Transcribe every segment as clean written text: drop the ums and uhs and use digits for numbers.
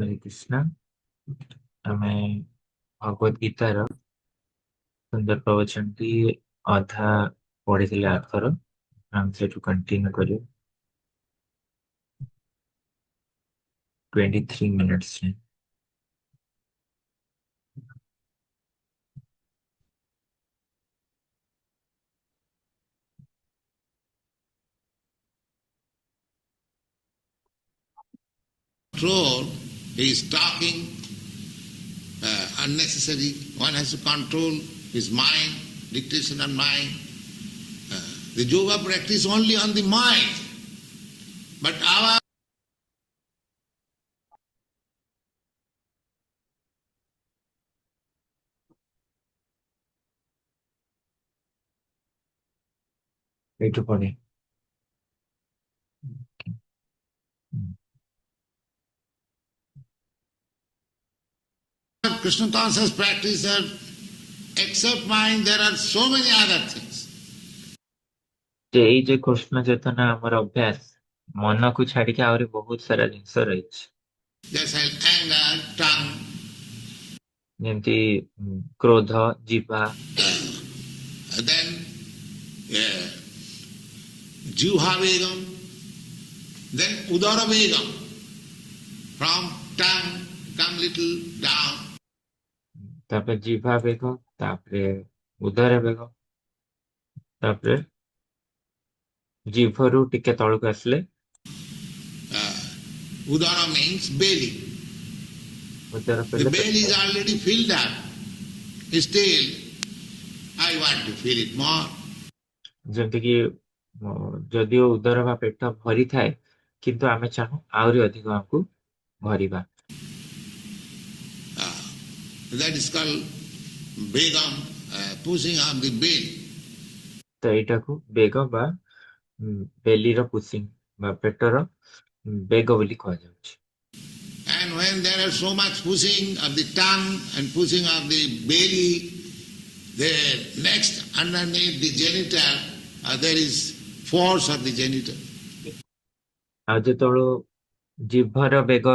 हरे कृष्णा। आमे भगवद गीतार सुंदर प्रवचन टी अधा पढ़ी आथर हम से कंटिन्यू करियो 23 मिनट्स में। Control is talking unnecessary. One has to control his mind, dictation on mind. The yoga practice only on the mind. But our एटू पढ़े Krishna conscious practitioner, except mind, there are so many other things. जे कृष्ण चेतना आमर अभ्यास मन को छाड़ी के आउरी बहुत सारा जिनस रही Just like anger, tongue, जेमती क्रोध जीवा then Juha Vegam, then Udara Vegam. From tongue come little down. तापर जीवा बेग तापरे उदर बेग तापरे जीभरू टिके तळक आसले Udara means belly. उदर The पहले belly is already filled up. Still, I want to fill it more. जेमती कि जदि उदर बा पेट भरी थाए किंतु आमे चाहू आउरी अधिक हमको भरिबा That is called begam, pushing of the belly. तो एटा को बेग बा बेली रो पुशिंग बा पेटर बेग बोली कहा जाउछि। And when there is so much pushing of the tongue and pushing of the belly, there next underneath the genital, there is force of the genital. आ जेतळो जिभर बेग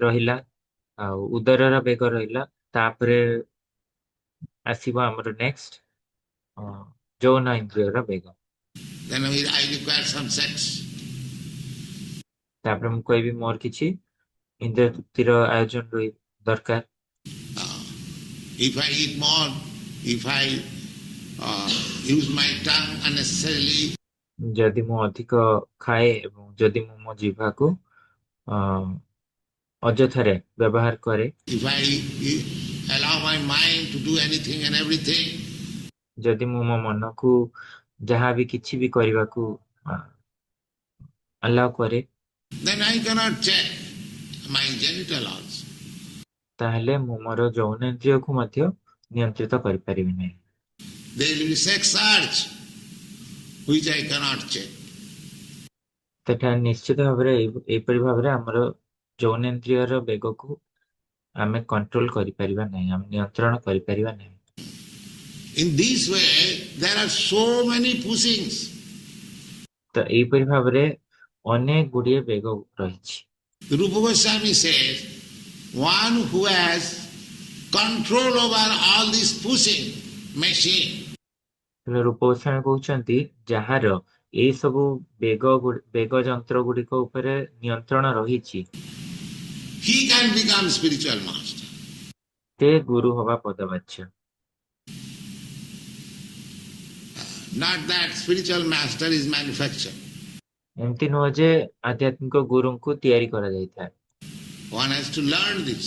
रहिला आ उदरर बेग रहिला तापरे आसीबा हमर नेक्स्ट जौन इंद्रियर bag Then I require some sex. तापरे मु कोई भी मोर किछि इंद्रिय तृप्तिर आयोजन रही दरकार। If I eat more, if I use my tongue unnecessarily, जदि मु अधिक खाए एवं जदि मु मो जिह्वा को अजथारे व्यवहार करे if I allow my mind to do anything and everything, जदि मु मो मन को जहाँ भी किछि भी करबा को अलाउ करे then I cannot check my genital also. ताहले मु मोर यौन इंद्रिय को मध्य नियंत्रित करि परिबि नै। There will be sex urge, which I cannot check. तथा निश्चित भाबरे एपरि भाबरे हमर यौन इंद्रियर बेग को आमे कंट्रोल करि परिबा नै, हम नियंत्रण करि परिबा नै। In this way, there are so many pushings. तो एपरि भाबरे अनेक गुडिये बेग रहिछि। Rupa Goswami says, one who has control over all this pushing machine, रूप गोस्वामी कहउछंती जहार ए सबु बेग जंत्र गुडिक उपरे नियंत्रण रहिछि he can become spiritual master. ते गुरु हवा पदवाच्य। Not that spiritual master is manufactured. एमती नुह जे आध्यात्मिक गुरु को तैयारी करा जाइथा। One has to learn this.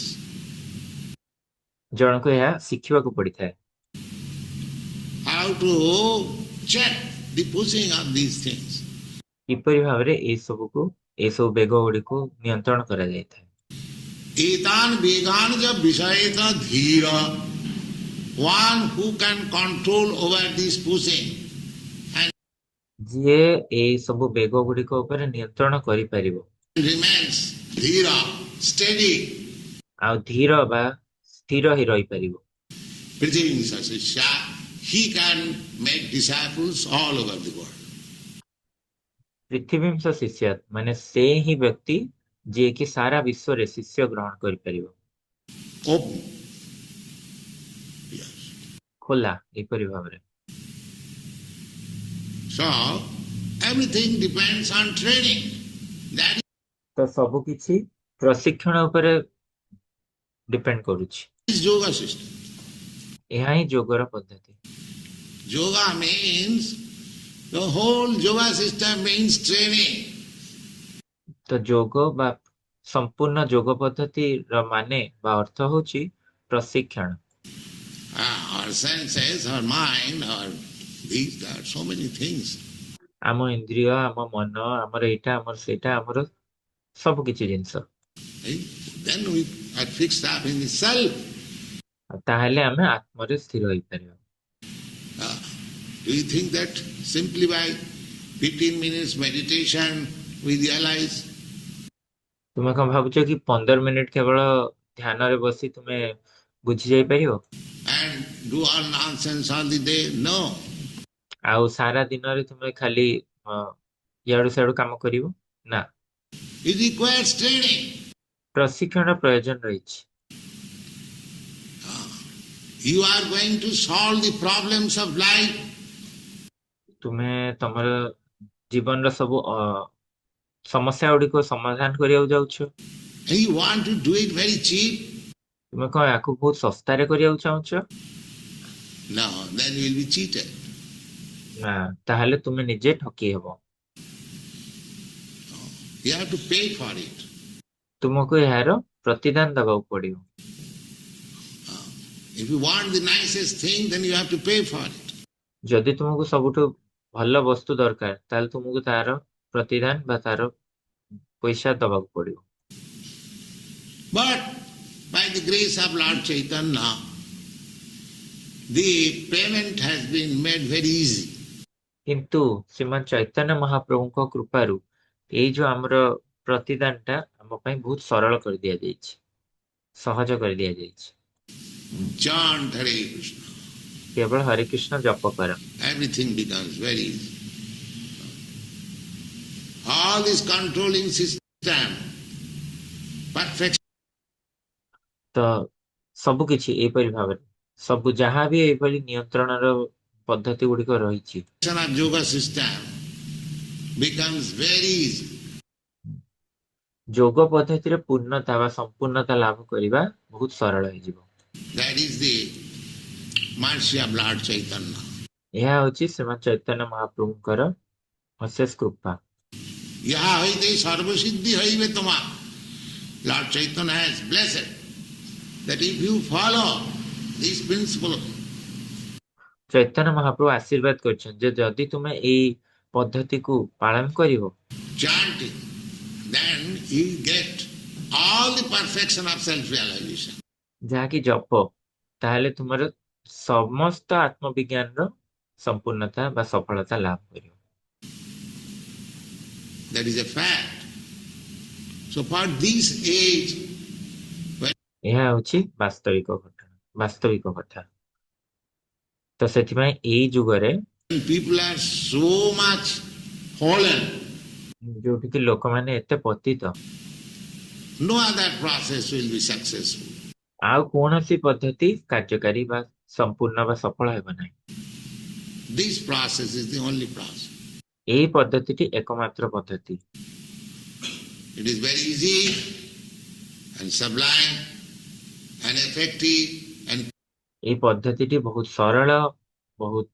जन को यह शिखिबा को पड़ी था How to check the pushing of these things. किपरि भाबरे ए सब को ए सब बेग गुडी को नियंत्रण करा जाइथा। Etan vegan jab vishayeta dhira, one who can control over this pushing. जे ए सब बेग गुडी को ऊपर नियंत्रण करि परिबो Remains dhira, steady. आ धीर बा स्थिर ही रहि परिबो। Prithivimsa Sishya, he can make disciples all over the world. पृथ्वीम शिष्य माने से ही व्यक्ति ଯିଏ କି ସାରା ବିଶ୍ୱରେ ଶିଷ୍ୟ ଗ୍ରହଣ କରିପାରିବ। open. Yes. ଖୋଲା ଏପରି ଭାବରେ। So everything depends on training. That ତ ସବୁ କିଛି ପ୍ରଶିକ୍ଷଣ ଉପରେ ଡିପେଣ୍ଡ କରୁଛି। is yoga system. ଏହା ହିଁ ଯୋଗର ପଦ୍ଧତି। Yoga means the whole yoga system means training. ତ ଯୋଗ ବା ସମ୍ପୂର୍ଣ୍ଣ ଯୋଗ ପଦ୍ଧତିର ମାନେ ବା ଅର୍ଥ ହଉଛି ପ୍ରଶିକ୍ଷଣ। Our senses, our mind, our these, there are so many things. ଆମ ଇନ୍ଦ୍ରିୟ, ଆମ ମନ, ଆମର ଏଇଟା, ଆମର ସେଇଟା, ଆମର ସବୁ କିଛି ଜିନିଷ। Eh? Then we are fixed up in the self. ତାହେଲେ ଆମେ ଆତ୍ମରେ ସ୍ଥିର ହେଇପାରିବା। Do you think that simply by 15 minutes meditation we realize? ତୁମେ କଣ ଭାବୁଛ କି 15 ମିନିଟ କେବଳ ଧ୍ୟାନରେ ବସି ତୁମେ ବୁଝି ଯାଇପାରିବ And do all nonsense all the day? No. ଆଉ ସାରା ଦିନରେ ତୁମେ ଖାଲି ଇଆଡୁ ସିଆଡୁ କାମ କରିବ ନା। It requires training. ପ୍ରଶିକ୍ଷଣର ପ୍ରୟୋଜନ ରହିଛି। You are going to solve the problems of life. ତୁମେ ତମର ଜୀବନର ସବୁ ସମସ୍ୟା ଗୁଡିକ ସମାଧାନ କରିବାକୁ ଯାଉଛ। And you want to do it very cheap? ତୁମେ କଣ ୟାକୁ ବହୁତ ଶସ୍ତାରେ କରିବାକୁ ଚାହୁଁଛ? No, then you will be cheated. ନା, ତାହେଲେ ତୁମେ ନିଜେ ଠକି ହେବ। You have to pay for it. ତୁମକୁ ଏହାର ପ୍ରତିଦାନ ଦେବାକୁ ପଡିବ। If you want the nicest thing, then you have to pay for it. ଯଦି ତୁମକୁ ସବୁଠୁ ଭଲ ବସ୍ତୁ ଦରକାର ତାହେଲେ ତୁମକୁ ତାର ପ୍ରତିଦାନ ବା ତାର ପଇସା ଦବାକୁ ପଡିବ। But by the grace of Lord Chaitanya, the payment has been made very easy. କିନ୍ତୁ ଶ୍ରୀମାନ ଚୈତନ୍ୟ ମହାପ୍ରଭୁଙ୍କ କୃପାରୁ ଏଇ ଯୋଉ ଆମର ପ୍ରତିଦାନଟା ଆମ ପାଇଁ ବହୁତ ସରଳ କରିଦିଆଯାଇଛି, ସହଜ କରିଦିଆଯାଇଛି। Chant Hare Krishna. କେବଳ ହରେ କୃଷ୍ଣ ଜପ କର। Everything becomes very easy. All this controlling system, perfection ତ ସବୁ କିଛି ଏଇପରି ଭାବରେ ସବୁ ଯାହା ବି ଏଇଭଳି ନିୟନ୍ତ୍ରଣର ପଦ୍ଧତି ଗୁଡିକ ରହିଛି of yoga system becomes very easy. ଯୋଗ ପଦ୍ଧତିରେ ପୂର୍ଣ୍ଣତା ବା ସମ୍ପୂର୍ଣ୍ଣତା ଲାଭ କରିବା ବହୁତ ସରଳ ହେଇଯିବ। That is the mercy of Lord Chaitanya. ଏହା ହଉଛି ଶ୍ରୀମାନ ଚୈତନ୍ୟ ମହାପ୍ରଭୁଙ୍କର ଅଶେଷ କୃପା। Yaha hoite sarvasiddhi hoibe toma. Lord Chaitanya has blessed that if you follow this principle, Chaitanya ମହାପ୍ରଭୁ ଆଶୀର୍ବାଦ କରିଛନ୍ତି ଯେ ଯଦି ତୁମେ ଏଇ ପଦ୍ଧତିକୁ ପାଳନ କରିବ chanting, then you get all the perfection of self-realization. ଯାହାକି ଜପ, ତାହେଲେ ତୁମର ସମସ୍ତ ଆତ୍ମବିଜ୍ଞାନର ସମ୍ପୂର୍ଣ୍ଣତା ବା ସଫଳତା ଲାଭ କରିବ। That is a fact. So for this age, ଏହା ହେଉଛି ବାସ୍ତବିକ କଥା। ତ ସେଥିପାଇଁ ଏଇ ଯୁଗରେ when people are so much fallen, ଯୋଉଠିକି ଲୋକମାନେ ଏତେ ପତିତ, no other process will be successful. ଆଉ କୌଣସି ପଦ୍ଧତି କାର୍ଯ୍ୟକାରୀ ବା ସମ୍ପୂର୍ଣ୍ଣ ବା ସଫଳ ହେବ ନାହିଁ। This process is the only process. ଏଇ ପଦ୍ଧତିଟି ଏକମାତ୍ର ପଦ୍ଧତି। It is very easy and sublime and effective and ଏଇ ପଦ୍ଧତିଟି ବହୁତ ସରଳ, ବହୁତ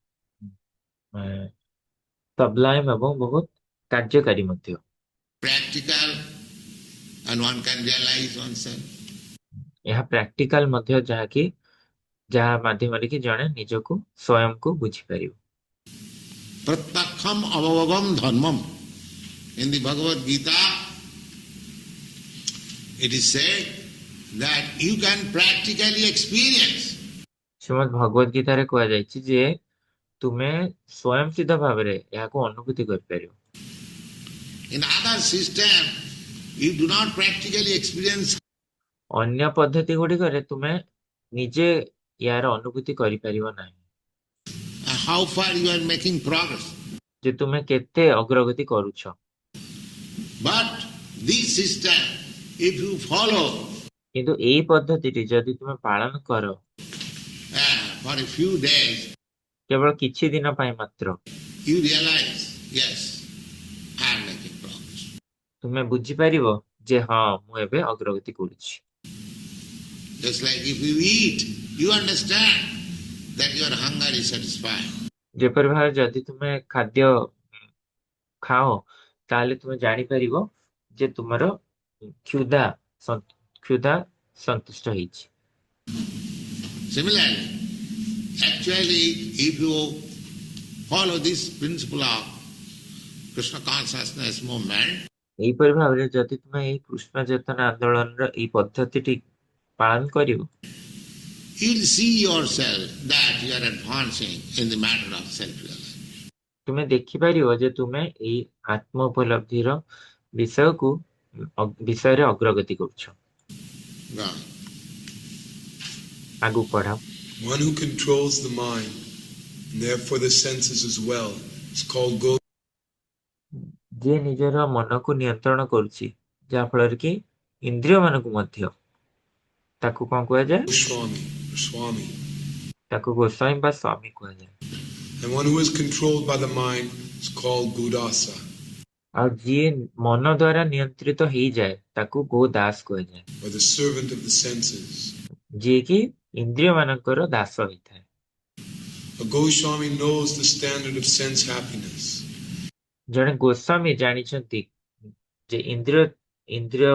ସବ୍ଲାଇମ୍ ଏବଂ ବହୁତ କାର୍ଯ୍ୟକାରୀ ମଧ୍ୟ। practical, and one can realize oneself. ଏହା ପ୍ରାକ୍ଟିକାଲ ମଧ୍ୟ, ଯାହା ମାଧ୍ୟମରେ କି ଜଣେ ନିଜକୁ ସ୍ୱୟଂକୁ ବୁଝିପାରିବ। Pratyaksham avavavam dharmam. In the Bhagavad Gita, it is said that you can practically experience. ଶ୍ରୀମଦ୍ ଭଗବତ ଗୀତାରେ କୁହାଯାଇଛି ଯେ ତୁମେ ସ୍ୱୟଂ ସିଦ୍ଧ ଭାବରେ ଏହାକୁ ଅନୁଭୂତି କରିପାରିବ। In other system, you do not practically experience. ଅନ୍ୟ ପଦ୍ଧତି ଗୁଡିକରେ ତୁମେ ନିଜେ ୟାର ଅନୁଭୂତି କରିପାରିବ ନାହିଁ How far you are making progress. ଯେ ତୁମେ କେତେ ଅଗ୍ରଗତି କରୁଛ। But this system If you follow କିନ୍ତୁ ଏଇ ପଦ୍ଧତିଟି ଯଦି ତୁମେ ପାଳନ କର for a few days, କେବଳ କିଛି ଦିନ ପାଇଁ ମାତ୍ର, you realize, yes, I am making progress. ତୁମେ ବୁଝିପାରିବ ଯେ ହଁ ମୁଁ ଏବେ ଅଗ୍ରଗତି କରୁଛି। Just like if you eat, you understand that your hunger is satisfied. ଯେପରି ଭାବରେ ଯଦି ତୁମେ ଖାଦ୍ୟ ଖାଅ ତାହେଲେ ତୁମେ ଜାଣିପାରିବ ଯେ ତୁମର କ୍ଷୁଧା କ୍ଷୁଧା ସନ୍ତୁଷ୍ଟ ହେଇଛି। Similarly, actually, if you follow this principle of Krishna consciousness movement, ଏହିପରି ଭାବରେ ଯଦି ତୁମେ ଏଇ କୃଷ୍ଣ ଚେତନା ଆନ୍ଦୋଳନର ଏଇ ପଦ୍ଧତିଟି ପାଳନ କରିବ, you'll see yourself that you are advancing in the matter of self-realization. ତୁମେ ଦେଖିପାରିବ ଯେ ତୁମେ ଏଇ ଆତ୍ମ ଉପଲବ୍ଧିର ବିଷୟରେ ଅଗ୍ରଗତି କରୁଛ। God. ଆଗକୁ ପଢାଅ। One who controls the mind, and therefore the senses as well, is called Goswami. ଯିଏ ନିଜର ମନକୁ ନିୟନ୍ତ୍ରଣ କରୁଛି ଯାହା ଫଳରେ କି ଇନ୍ଦ୍ରିୟ ମାନଙ୍କୁ ମଧ୍ୟ, ତାକୁ କଣ କୁହାଯାଏ? Swami. ତାକୁ ଗୋସ୍ୱାମୀ ବା ସ୍ୱାମୀ କୁହାଯାଏ। And one who is controlled by the mind is called Godasa. ଆଉ ଯିଏ ମନ ଦ୍ୱାରା ନିୟନ୍ତ୍ରିତ ହେଇଯାଏ ତାକୁ ଗୋଦାସ କୁହାଯାଏ। Or the servant of the senses. ଯିଏକି ଇନ୍ଦ୍ରିୟ ମାନଙ୍କର ଦାସ ହେଇଥାଏ। A Goswami knows the standard of sense happiness. ଜଣେ ଗୋସ୍ୱାମୀ ଜାଣିଛନ୍ତି ଯେ ଇନ୍ଦ୍ରିୟ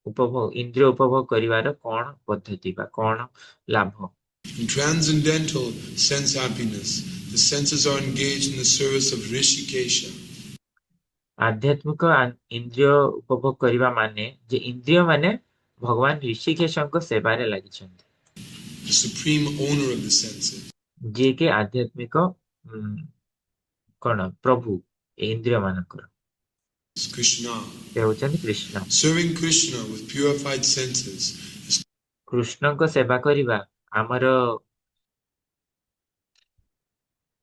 ଉପଭୋଗ କରିବାର କଣ ପଦ୍ଧତି ବା କଣ ଲାଭ। In transcendental sense happiness, the senses are engaged in the service of Rishikesha. ଆଧ୍ୟାତ୍ମିକ ଇନ୍ଦ୍ରିୟ ଉପଭୋଗ କରିବା ମାନେ ଯେ ଇନ୍ଦ୍ରିୟ ମାନେ ଭଗବାନ ଋଷିକେଶଙ୍କ ସେବାରେ ଲାଗିଛନ୍ତି। The supreme owner of the senses. ଯିଏକି ଆଧ୍ୟାତ୍ମିକ କଣ ପ୍ରଭୁ ଇନ୍ଦ୍ରିୟ ମାନଙ୍କର। Krishna. ସେ ହେଉଛନ୍ତି Krishna. Serving Krishna with purified senses is କୃଷ୍ଣଙ୍କ ସେବା କରିବା ଆମର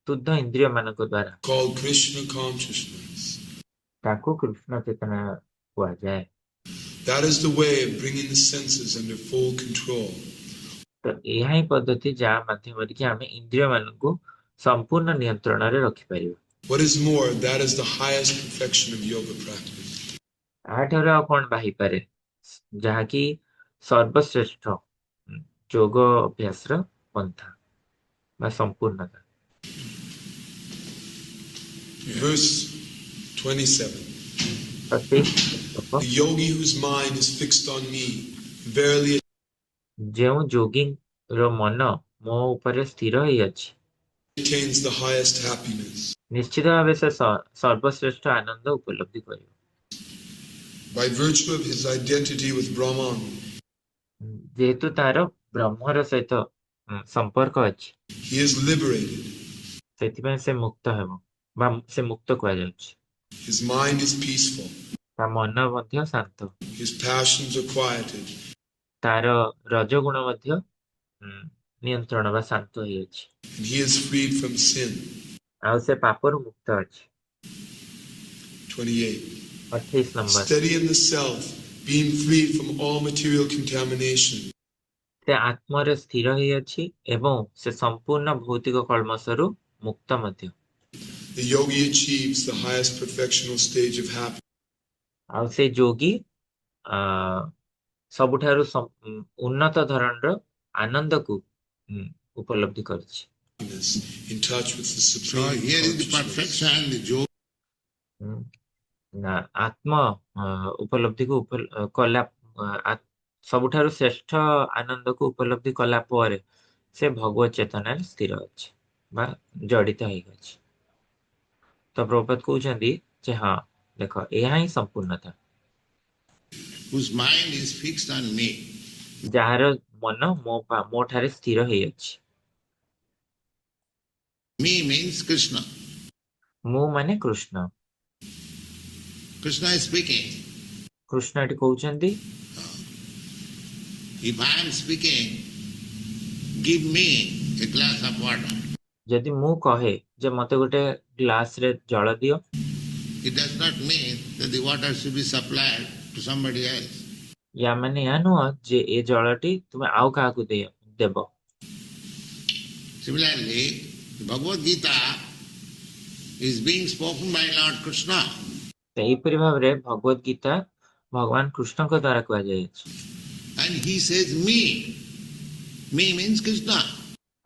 ଶୁଦ୍ଧ ଇନ୍ଦ୍ରିୟ ମାନଙ୍କ ଦ୍ୱାରା called Krishna consciousness. ତାକୁ କୃଷ୍ଣ ଚେତନା କୁହାଯାଏ। That is the way of bringing the senses under full control. ତ ଏହା ହିଁ ପଦ୍ଧତି ଯାହା ମାଧ୍ୟମରେ କି ଆମେ ଇନ୍ଦ୍ରିୟ ମାନଙ୍କୁ ସମ୍ପୂର୍ଣ୍ଣ ନିୟନ୍ତ୍ରଣରେ ରଖିପାରିବା। What is more, that is the highest perfection of yoga practice. ଆଠାରୁ ଆଉ କଣ ବାହିପାରେ, ଯାହାକି ସର୍ବଶ୍ରେଷ୍ଠ ଯୋଗ ଅଭ୍ୟାସର ପନ୍ଥା ବା ସମ୍ପୂର୍ଣ୍ଣତା। Verse 27. The yogi whose mind is fixed on me, verily ଯେଉଁ ଯୋଗୀର ମନ ମୋ ଉପରେ ସ୍ଥିର ହେଇଅଛି attains the highest happiness. ନିଶ୍ଚିତ ଭାବେ ସେ ସର୍ବଶ୍ରେଷ୍ଠ ଆନନ୍ଦ ଉପଲବ୍ଧି କରିବ। By virtue of his identity with Brahman, ଯେହେତୁ ତାର ବ୍ରହ୍ମର ସହିତ ସମ୍ପର୍କ ଅଛି, he is liberated. ସେଥିପାଇଁ ସେ ମୁକ୍ତ ହେବ ବା ସେ ମୁକ୍ତ କୁହାଯାଉଛି। His mind is peaceful. ତା ମନ ମଧ୍ୟ ଶାନ୍ତ। His passions are quieted. ତାର ରଜଗୁଣ ମଧ୍ୟ ନିୟନ୍ତ୍ରଣ ବା ଶାନ୍ତ ହେଇଅଛି। And he is freed from sin. ଆଉ ସେ ପାପରୁ ମୁକ୍ତ ଅଛି। 28. 28 number. Steady in the self, being freed from all material contamination. ସେ ଆତ୍ମରେ ସ୍ଥିର ହେଇଅଛି ଏବଂ ସେ ସମ୍ପୂର୍ଣ୍ଣ ଭୌତିକ କଳମଶରୁ ମୁକ୍ତ ମଧ୍ୟ। The yogi achieves the highest perfectional stage of happiness. ଆଉ ସେ ଯୋଗୀ ସବୁଠାରୁ ଉନ୍ନତ ଧରଣର ଆନନ୍ଦକୁ ଉପଲବ୍ଧି କରିଛି। In touch with the So supreme here is the perfection, the yoga. ଆତ୍ମ ଉପଲବ୍ଧିକୁ କଲା ସବୁଠାରୁ ଶ୍ରେଷ୍ଠ ଆନନ୍ଦକୁ ଉପଲବ୍ଧି କଲା ପରେ ସେ ଭଗବତ ଚେତନାରେ ସ୍ଥିର ଅଛି ବା ଜଡ଼ିତ ହେଇଅଛି। ତ ପ୍ରଭୁପାଦ କହୁଛନ୍ତି ଯେ ହଁ ଦେଖ ଏହା ହିଁ ସମ୍ପୂର୍ଣ୍ଣତା। Whose mind is fixed on me. ଯାହାର ମନ ମୋ ଠାରେ ସ୍ଥିର ହେଇଅଛି। Me means Krishna. ମୁଁ ମାନେ Krishna. Krishna is speaking. Krishna ଏଠି କହୁଛନ୍ତି If I am speaking, give me a glass of water. ଯଦି ମୁଁ କହେ ଯେ ମତେ ଗୋଟେ ଗ୍ଲାସରେ ଜଳ ଦିଅ, It does not mean that the water should be supplied to somebody else. या माने या नुह जे ए जलटी तुम आउ काहाकू देब। Similarly, the Bhagavad Gita is being spoken by Lord Krishna. ସେହିପରି ଭାବରେ ଭଗବତ ଗୀତା ଭଗବାନ କୃଷ୍ଣଙ୍କ ଦ୍ୱାରା କୁହାଯାଇଛି। And he says me. Me means Krishna.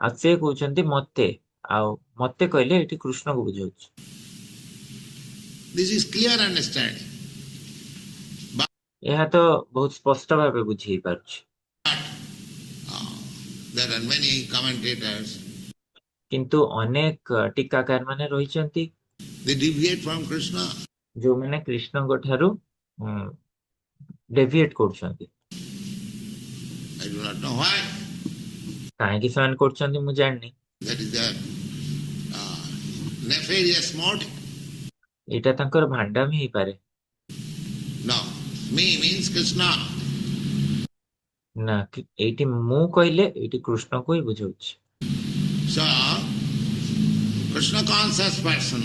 ଆଉ ସେ କହୁଛନ୍ତି ମତେ, ଆଉ ମତେ କହିଲେ ଏଠି କୃଷ୍ଣକୁ ବୁଝାଉଛି। This is clear understanding. ଏହା ତ ବହୁତ ସ୍ପଷ୍ଟ ଭାବେ ବୁଝି ହେଇପାରୁଛି। There are many commentators. କିନ୍ତୁ ଅନେକ ଟୀକାକାର ମାନେ ରହିଛନ୍ତି They deviate from Krishna. ଯୋଉମାନେ କୃଷ୍ଣଙ୍କ ଠାରୁ ଡେଭିଏଟ୍ କରୁଛନ୍ତି। I do not know why. କାହିଁକି ସେମାନେ କରୁଛନ୍ତି ମୁଁ ଜାଣିନି। That is their nefarious motive. ଏଇଟା ତାଙ୍କର ଭାଣ୍ଡାମି ହେଇପାରେ। No, me means Krishna. ନା ଏଇଠି ମୁଁ କହିଲେ ଏଇଠି କୃଷ୍ଣକୁ ହିଁ ବୁଝାଉଛି। So, Krishna conscious person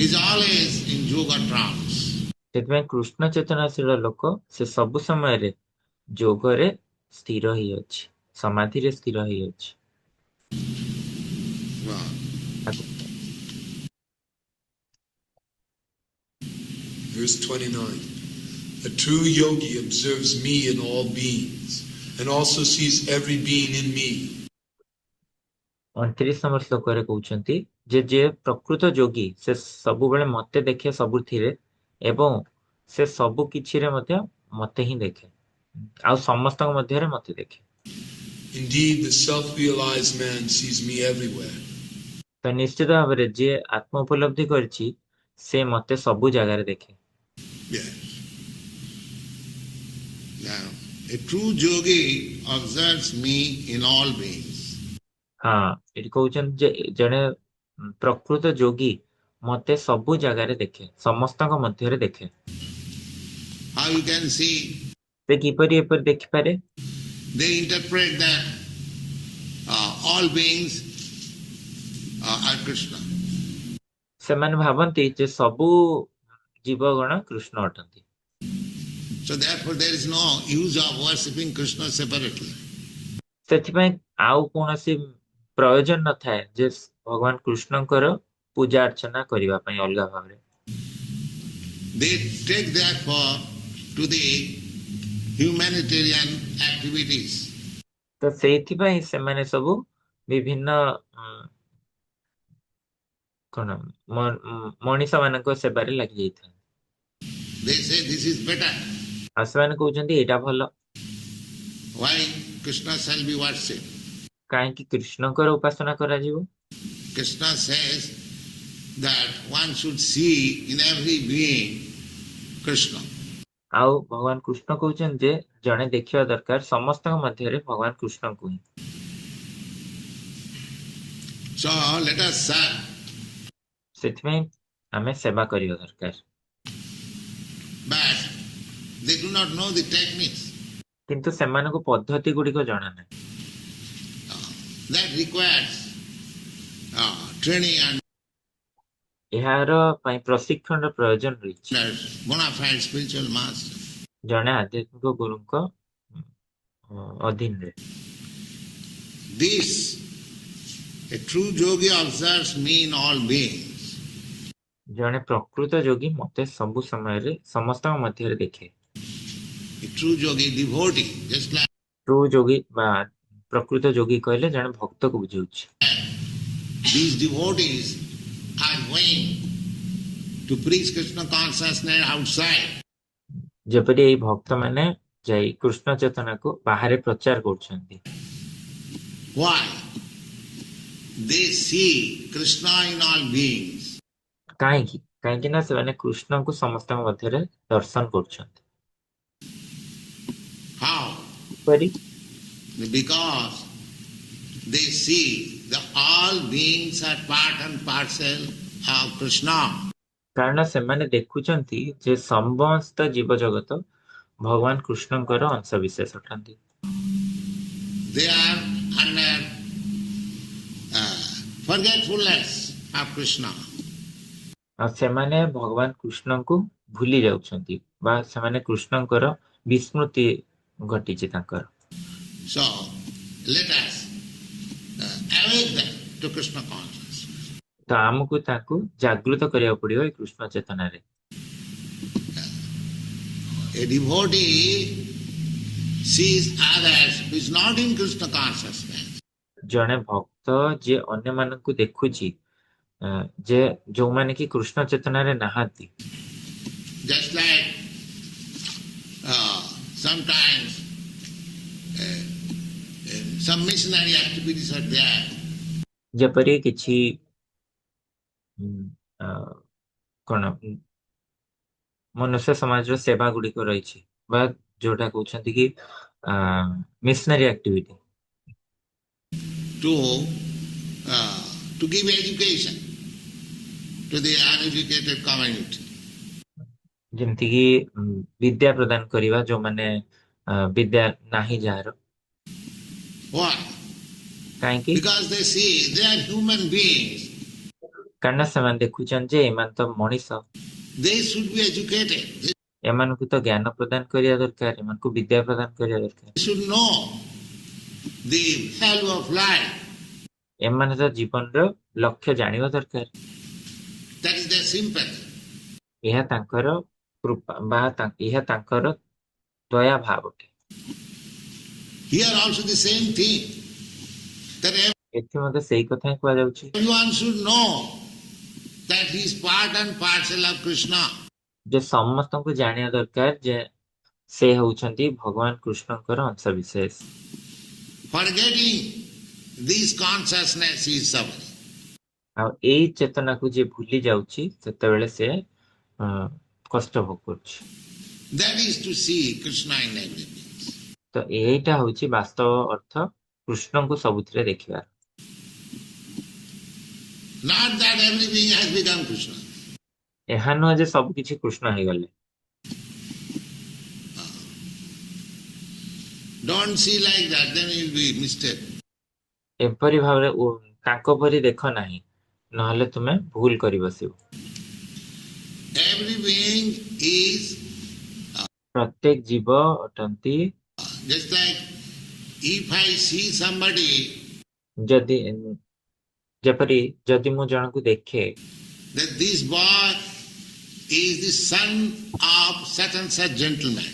is always in yoga trance. ସେଥିପାଇଁ କୃଷ୍ଣ ଚେତନାଶୀଳ ଲୋକ ସେ ସବୁ ସମୟରେ ଯୋଗରେ ସ୍ଥିର ହେଇଅଛି, ସମାଧିରେ ସ୍ଥିର ହେଇଅଛି। Wow. Verse 29. A true yogi observes me in all beings and also sees every being in me. 29 number ଶ୍ଲୋକରେ କହୁଛନ୍ତି ଯେ ପ୍ରକୃତ ଯୋଗୀ ସେ ସବୁବେଳେ ମତେ ଦେଖେ ସବୁଥିରେ ଏବଂ ସେ ସବୁ କିଛିରେ ମଧ୍ୟ ମତେ ହିଁ ଦେଖେ ଆଉ ସମସ୍ତଙ୍କ ମଧ୍ୟରେ ମତେ ଦେଖେ। Indeed, the self-realized man sees me everywhere. ତ ନିଶ୍ଚିତ ଭାବରେ ଯିଏ ଆତ୍ମ ଉପଲବ୍ଧି କରିଛି ସେ ମତେ ସବୁ ଜାଗାରେ ଦେଖେ। Yes. Now, a true yogi observes me in all beings. ହଁ ଏଠି କହୁଛନ୍ତି ଯେ ଜଣେ ପ୍ରକୃତ ଯୋଗୀ ମତେ ସବୁ ଜାଗାରେ ଦେଖେ, ସମସ୍ତଙ୍କ ମଧ୍ୟରେ ଦେଖେ। How you can see? ସେ କିପରି ଏପରି ଦେଖିପାରେ? They interpret that all beings are Krishna. ସେମାନେ ଭାବନ୍ତି ଯେ ସବୁ ଜୀବଗଣ କୃଷ୍ଣ ଅଟନ୍ତି। So therefore there is no use of worshipping Krishna separately. ସେଥିପାଇଁ ଆଉ କୌଣସି ପ୍ରୟୋଜନ ନଥାଏ ଯେ ଭଗବାନ କୃଷ୍ଣଙ୍କର ପୂଜା ଅର୍ଚ୍ଚନା କରିବା ପାଇଁ ଅଲଗା ଭାବରେ। They take therefore to the humanitarian activities. ତ ସେଇଥିପାଇଁ ସେମାନେ ସବୁ ବିଭିନ୍ନ କଣ ମଣିଷ ମାନଙ୍କ ସେବାରେ ଲାଗି ଯାଇଥାନ୍ତି। They say this is better. ଆଉ ସେମାନେ କହୁଛନ୍ତି ଏଇଟା ଭଲ। Why Krishna shall be worshipped? କାହିଁକି କୃଷ୍ଣଙ୍କର ଉପାସନା କରାଯିବ? Krishna says that one should see in every being Krishna. ଆଉ ଭଗବାନ କୃଷ୍ଣ କହୁଛନ୍ତି ଯେ ଜଣେ ଦେଖିବା ଦରକାର ସମସ୍ତଙ୍କ ମଧ୍ୟରେ ଭଗବାନ କୃଷ୍ଣଙ୍କୁ ହିଁ। So let us serve. ସେଥିପାଇଁ ଆମେ ସେବା କରିବା ଦରକାର। But they do not know the techniques. କିନ୍ତୁ ସେମାନଙ୍କୁ ପଦ୍ଧତି ଗୁଡିକ ଜଣା ନାହିଁ। That requires training and ଏହାର ପାଇଁ ପ୍ରଶିକ୍ଷଣର ପ୍ରୟୋଜନ ରହିଛି। bona fide spiritual master. ଜଣେ ଆଧ୍ୟାତ୍ମିକ ଗୁରୁଙ୍କ ଅଧୀନରେ। This, a true yogi observes me in all beings. ଜଣେ ପ୍ରକୃତ ଯୋଗୀ ମତେ ସବୁ ସମୟରେ ସମସ୍ତଙ୍କ ମଧ୍ୟରେ ଦେଖେ। A true yogi devotee, just like true Yogi ବା ପ୍ରକୃତ ଯୋଗୀ କହିଲେ ଜଣେ ଭକ୍ତକୁ ବୁଝାଉଛି। these devotees are going to preach Krishna consciousness outside. ଯେପରି ଏଇ ଭକ୍ତ ମାନେ ଯାଇ କୃଷ୍ଣ ଚେତନାକୁ ବାହାରେ ପ୍ରଚାର କରୁଛନ୍ତି। Why? They see Krishna in all beings. କାହିଁକି? କାହିଁକି ନା ସେମାନେ କୃଷ୍ଣଙ୍କୁ ସମସ୍ତଙ୍କ ମଧ୍ୟରେ ଦର୍ଶନ କରୁଛନ୍ତି। How? Because they see that all beings are part and parcel of Krishna. କାରଣ ସେମାନେ ଦେଖୁଛନ୍ତି ଯେ ସମସ୍ତ ଜୀବ ଜଗତ ଭଗବାନ କୃଷ୍ଣଙ୍କର ଅଂଶ ବିଶେଷ ଅଟନ୍ତି। They are under forgetfulness of Krishna. ଆଉ ସେମାନେ ଭଗବାନ କୃଷ୍ଣଙ୍କୁ ଭୁଲି ଯାଉଛନ୍ତି ବା ସେମାନେ କୃଷ୍ଣଙ୍କର ବିସ୍ମୃତି ଘଟିଛି ତାଙ୍କର। So, let us awake them to Krishna consciousness. ତ ଆମକୁ ତାକୁ ଜାଗୃତ କରିବାକୁ ପଡିବ ଏଇ କୃଷ୍ଣ ଚେତନାରେ। A devotee sees others who is not in Krishna consciousness. ଜଣେ ଭକ୍ତ ଯିଏ ଅନ୍ୟମାନଙ୍କୁ ଦେଖୁଛି ଯେ ଯୋଉମାନେ କି କୃଷ୍ଣ ଚେତନାରେ ନାହାନ୍ତି। Just like sometimes some missionary activities are there. ଯେପରି କିଛି କଣ ମନୁଷ୍ୟ ସମାଜର ସେବା ଗୁଡିକ ରହିଛି ବା ଯୋଉଟା କହୁଛନ୍ତି କି missionary activity to give education to the uneducated community. ଯେମିତି କି ବିଦ୍ୟା ପ୍ରଦାନ କରିବା ଯୋଉମାନେ ବିଦ୍ୟା ନାହିଁ ଯାହାର। Why? କାହିଁକି? Because they see they are human beings. କାରଣ ସେମାନେ ଦେଖୁଛନ୍ତି ଯେ ଏମାନେ ତ ମଣିଷ, They should be educated. ଏମାନଙ୍କୁ ତ ଜ୍ଞାନ ପ୍ରଦାନ କରିବା ଦରକାର, ଏମାନଙ୍କୁ ବିଦ୍ୟା ପ୍ରଦାନ କରିବା ଦରକାର। They should know the value of life. ଏମାନେ ତ ଜୀବନର ଲକ୍ଷ୍ୟ ଜାଣିବା ଦରକାର। That is their sympathy. ଏହା ତାଙ୍କର କୃପା ବା ଏହା ତାଙ୍କର ଦୟା ଭାବ ଅଟେ। Here also the same thing. That ଏଠି ମଧ୍ୟ ସେଇ କଥା ହିଁ କୁହାଯାଉଛି। everyone should know that he is part and parcel of Krishna. ଯେ ସମସ୍ତଙ୍କୁ ଜାଣିବା ଦରକାର ଯେ ସେ ହେଉଛନ୍ତି ଭଗବାନ କୃଷ୍ଣଙ୍କର ଅଂଶ ବିଶେଷ। Forgetting this consciousness is suffering. ଆଉ ଏଇ ଚେତନାକୁ ଯିଏ ଭୁଲି ଯାଉଛି ସେତେବେଳେ ସେ କଷ୍ଟ ଭୋଗ କରୁଛି। That is to see Krishna in everything. ତ ଏଇଟା ହଉଛି ବାସ୍ତବ ଅର୍ଥ କୃଷ୍ଣଙ୍କୁ ସବୁଥିରେ ଦେଖିବାର। Not that everything has become Krishna. ଏହା ନୁହଁ ଯେ ସବୁ କିଛି କୃଷ୍ଣ ହେଇଗଲେ। Don't see like that, then you will be mistaken. ଏପରି ଭାବରେ ତାଙ୍କ ପରି ଦେଖ ନାହିଁ, ନହେଲେ ତୁମେ ଭୁଲ କରି ବସିବ। Every being is ପ୍ରତ୍ୟେକ ଜୀବ ଅଟନ୍ତି। just like if I see somebody, ଯେପରି ଯଦି ମୁଁ ଜଣକୁ ଦେଖେ that this boy is the son of such and such gentleman.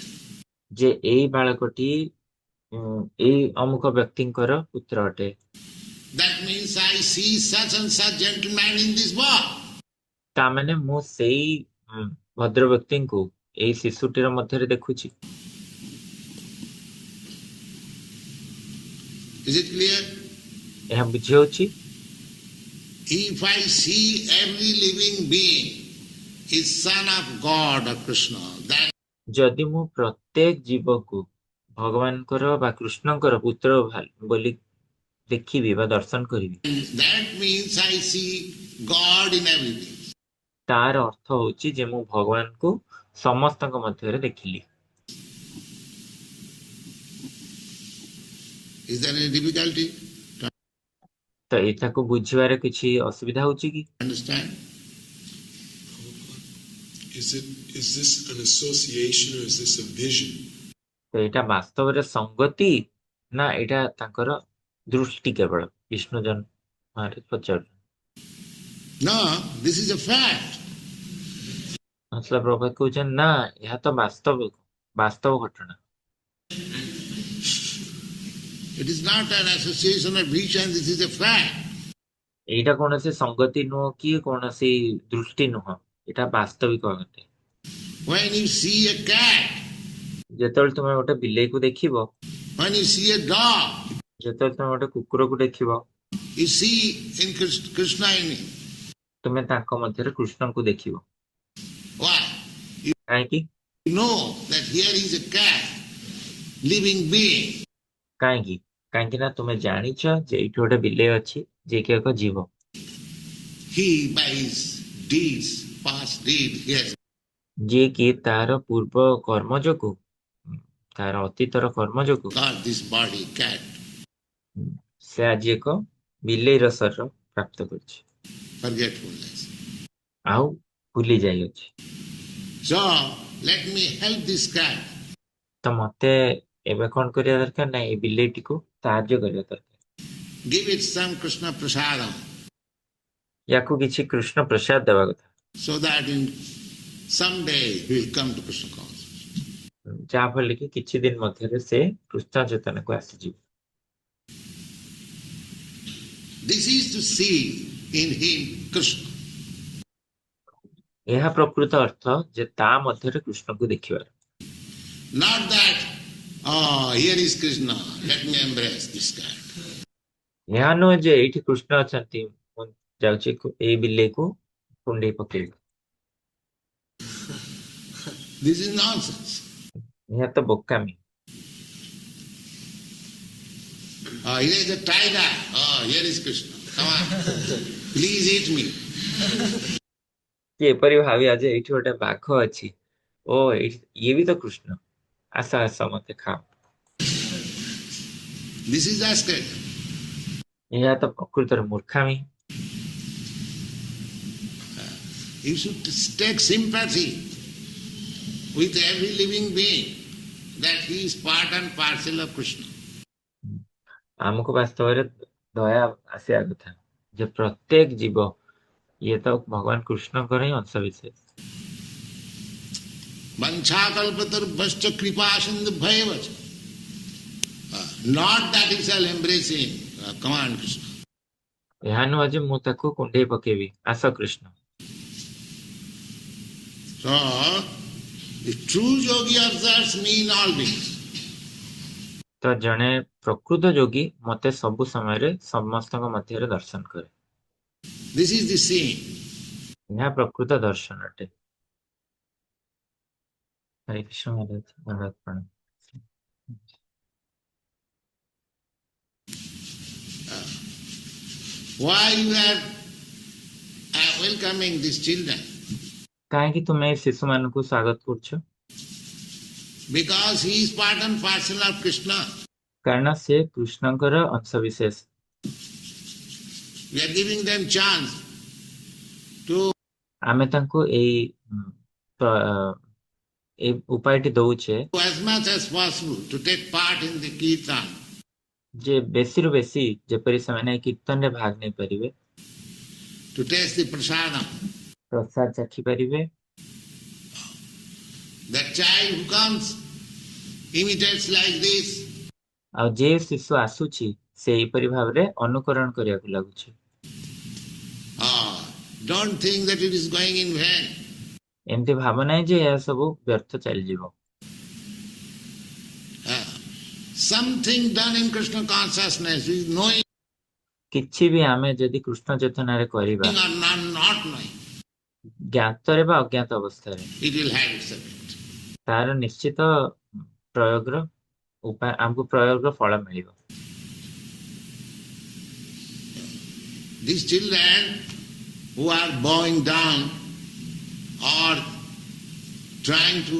ଯେ ଏଇ ବାଳକଟି ଏଇ ଅମୁକ ବ୍ୟକ୍ତିଙ୍କର ପୁତ୍ର ଅଟେ। That means I see such and such gentleman in this boy. ତାମାନେ ମୁଁ ସେଇ ଭଦ୍ର ବ୍ୟକ୍ତିଙ୍କୁ ଏଇ ଶିଶୁଟିର ମଧ୍ୟରେ ଦେଖୁଛି। Is it clear? ଏହା ବୁଝି ହେଉଛି? If I see every living being is son of God or Krishna, then ଯଦି ମୁଁ ପ୍ରତ୍ୟେକ ଜୀବକୁ ଭଗବାନଙ୍କର ବା କୃଷ୍ଣଙ୍କର ପୁତ୍ର ବୋଲି ଦେଖିବି ବା ଦର୍ଶନ କରିବି, that means I see God in everything. ତାର ଅର୍ଥ ହଉଛି ଯେ ମୁଁ ଭଗବାନଙ୍କୁ ସମସ୍ତଙ୍କ ମଧ୍ୟରେ ଦେଖିଲି। Is there any difficulty? ତ ଏଠାକୁ ବୁଝିବାରେ କିଛି ଅସୁବିଧା ହଉଛି କି? Understand? Is this an association or is this a vision? ତ ଏଇଟା ବାସ୍ତବରେ ସଙ୍ଗତି ନା ଏଇଟା ତାଙ୍କର ଦୃଷ୍ଟି କେବଳ? ବିଷ୍ଣୁଜନ ମହାରାଜ ପଚାରୁ। No, this is a fact. ପ୍ରଭୁପାଦ କହୁଛନ୍ତି ନା ଏହା ତ ବାସ୍ତବ ଘଟଣା। It is not an association or vision, this is a fact. ଏଇଟା କୌଣସି ସଙ୍ଗତି ନୁହଁ କି କୌଣସି ଦୃଷ୍ଟି ନୁହଁ, ଏଇଟା ବାସ୍ତବିକ ଘଟେ। When you see a cat, ଯେତେବେଳେ ତୁମେ ଗୋଟେ ବିଲେଇକୁ ଦେଖିବ, when you see a dog, ଯେତେବେଳେ ତୁମେ ଗୋଟେ କୁକୁରକୁ ଦେଖିବ, you see in Krishna in him. ତୁମେ ତାଙ୍କ ମଧ୍ୟରେ କୃଷ୍ଣଙ୍କୁ ଦେଖିବ। Why? କାହିଁକି? You know that here is a cat, living being. କାହିଁକି? କାହିଁକି ନା ତୁମେ ଜାଣିଛ ଯେ ଏଇଠି ଗୋଟେ ବିଲେଇ ଅଛି ଯିଏକି ଏକ ଜୀବ। He by his deeds, past deed, yes. ଯିଏକି ତାର ପୂର୍ବ କର୍ମ ଯୋଗୁ, ତାର ଅତୀତର କର୍ମ ଯୋଗୁ Got this body, cat. ସେ ଆଜି ଏକ ବିଲେଇର ଶରୀର ପ୍ରାପ୍ତ କରିଛି। Forgetfulness. ଆଉ ଭୁଲି ଯାଇଅଛି। So let me help this cat. ତ ମତେ ଏବେ କଣ କରିବା ଦରକାର ନା ଏଇ ବିଲେଇଟିକୁ ସାହାଯ୍ୟ କରିବା ଦରକାର। Give it some Krishna prasadam ୟାକୁ କିଛି କୃଷ୍ଣ ପ୍ରସାଦ ଦେବା କଥା, so that in someday he will come to Krishna consciousness. ଯାହା ଫଳରେ କି କିଛି ଦିନ ମଧ୍ୟରେ ସେ କୃଷ୍ଣ ଚେତନାକୁ ଆସିଯିବ। This is to see in him Krishna. ଏହା ପ୍ରକୃତ ଅର୍ଥ ଯେ ତା ମଧ୍ୟରେ କୃଷ୍ଣକୁ ଦେଖିବାର। Not that, oh, here is Krishna, let me embrace this cat. ଏହା ନୁହେଁ ଯେ ଏଇଠି କୃଷ୍ଣ ଅଛନ୍ତି, ମୁଁ ଯାଉଛି ଏଇ ବିଲେଇକୁ କୁଣ୍ଡେଇ ପକେଇବି। This is nonsense. ଏହା ତ ବୋକାମି। Oh, here is a tiger. Oh, here is Krishna. Come on, please eat me. କି ଏପରି ଭାବିବା ଯେ ଏଇଠି ଗୋଟେ ବାଘ ଅଛି, ଓ ଇଏ ବି ତ କୃଷ୍ଣ, ଆସ ଆସ ମତେ ଖାଅ। This is asket. ଏହା ତ ପ୍ରକୃତରେ ମୂର୍ଖାମି। You should take sympathy with every living being that he is part and parcel of Krishna. ଆମକୁ ବାସ୍ତବରେ ଦୟା ଆସିବା କଥା ଯେ ପ୍ରତ୍ୟେକ ଜୀବ ଇଏ ତ ଭଗବାନ କୃଷ୍ଣଙ୍କର ହିଁ ଅଂଶ ବିଶେଷ। Vanchakalpatarvascha kripa sindhubhayavacha. Not that he shall embrace him. Come on, Krishna. ଏହା ନୁହଁ ଯେ ମୁଁ ତାକୁ କୁଣ୍ଡେଇ ପକେଇବି, ଆସ Krishna. So, the true yogi observes me in all beings. ତ ଜଣେ ପ୍ରକୃତ ଯୋଗୀ ମତେ ସବୁ ସମୟରେ ସମସ୍ତଙ୍କ ମଧ୍ୟରେ ଦର୍ଶନ କରେ। This is the seeing. ଏହା ପ୍ରକୃତ ଦର୍ଶନ ଅଟେ। ହରେ କୃଷ୍ଣ ମହାରାଜ, ଧନ୍ୟବାଦ ପ୍ରଣାମ। Why you are welcoming these children? କାହିଁକି ତୁମେ ଏ ଶିଶୁମାନଙ୍କୁ ସ୍ୱାଗତ କରୁଛ? Because he is part and parcel of Krishna. କାରଣ ସେ କୃଷ୍ଣଙ୍କର ଅଂଶ ବିଶେଷ। We are giving them chance to ଆମେ ତାଙ୍କୁ ଏଇ ଉପାୟଟି ଦଉଛେ as much as possible to take part in the kirtan. ଯେ ବେଶୀରୁ ବେଶୀ ଯେପରି ସେମାନେ କୀର୍ତ୍ତନରେ ଭାଗ ନେଇପାରିବେ, To taste the prasadam. ପ୍ରସାଦ ଚାଖି ପାରିବେ। That child who comes imitates like this. ଆଉ ଯେ ଶିଶୁ ଆସୁଛି ସେ ଏହିପରି ଭାବରେ ଅନୁକରଣ କରିବାକୁ ଲାଗୁଛି। Don't think that it is going in vain. ଏମିତି ଭାବ ନାହିଁ ଯେ ଏହା ସବୁ ବ୍ୟର୍ଥ ଚାଲିଯିବ। Something done in Krishna consciousness is knowing କିଛି ବି ଆମେ ଯଦି କୃଷ୍ଣ ଚେତନାରେ କରିବା, or not knowing, ଜ୍ଞାତରେ ବା ଅଜ୍ଞାତ ଅବସ୍ଥାରେ, it will have its effect. ତାର ନିଶ୍ଚିତ ପ୍ରୟୋଗର ଆମକୁ ପ୍ରୟୋଗର ଫଳ ମିଳିବ। These children who are bowing down or trying to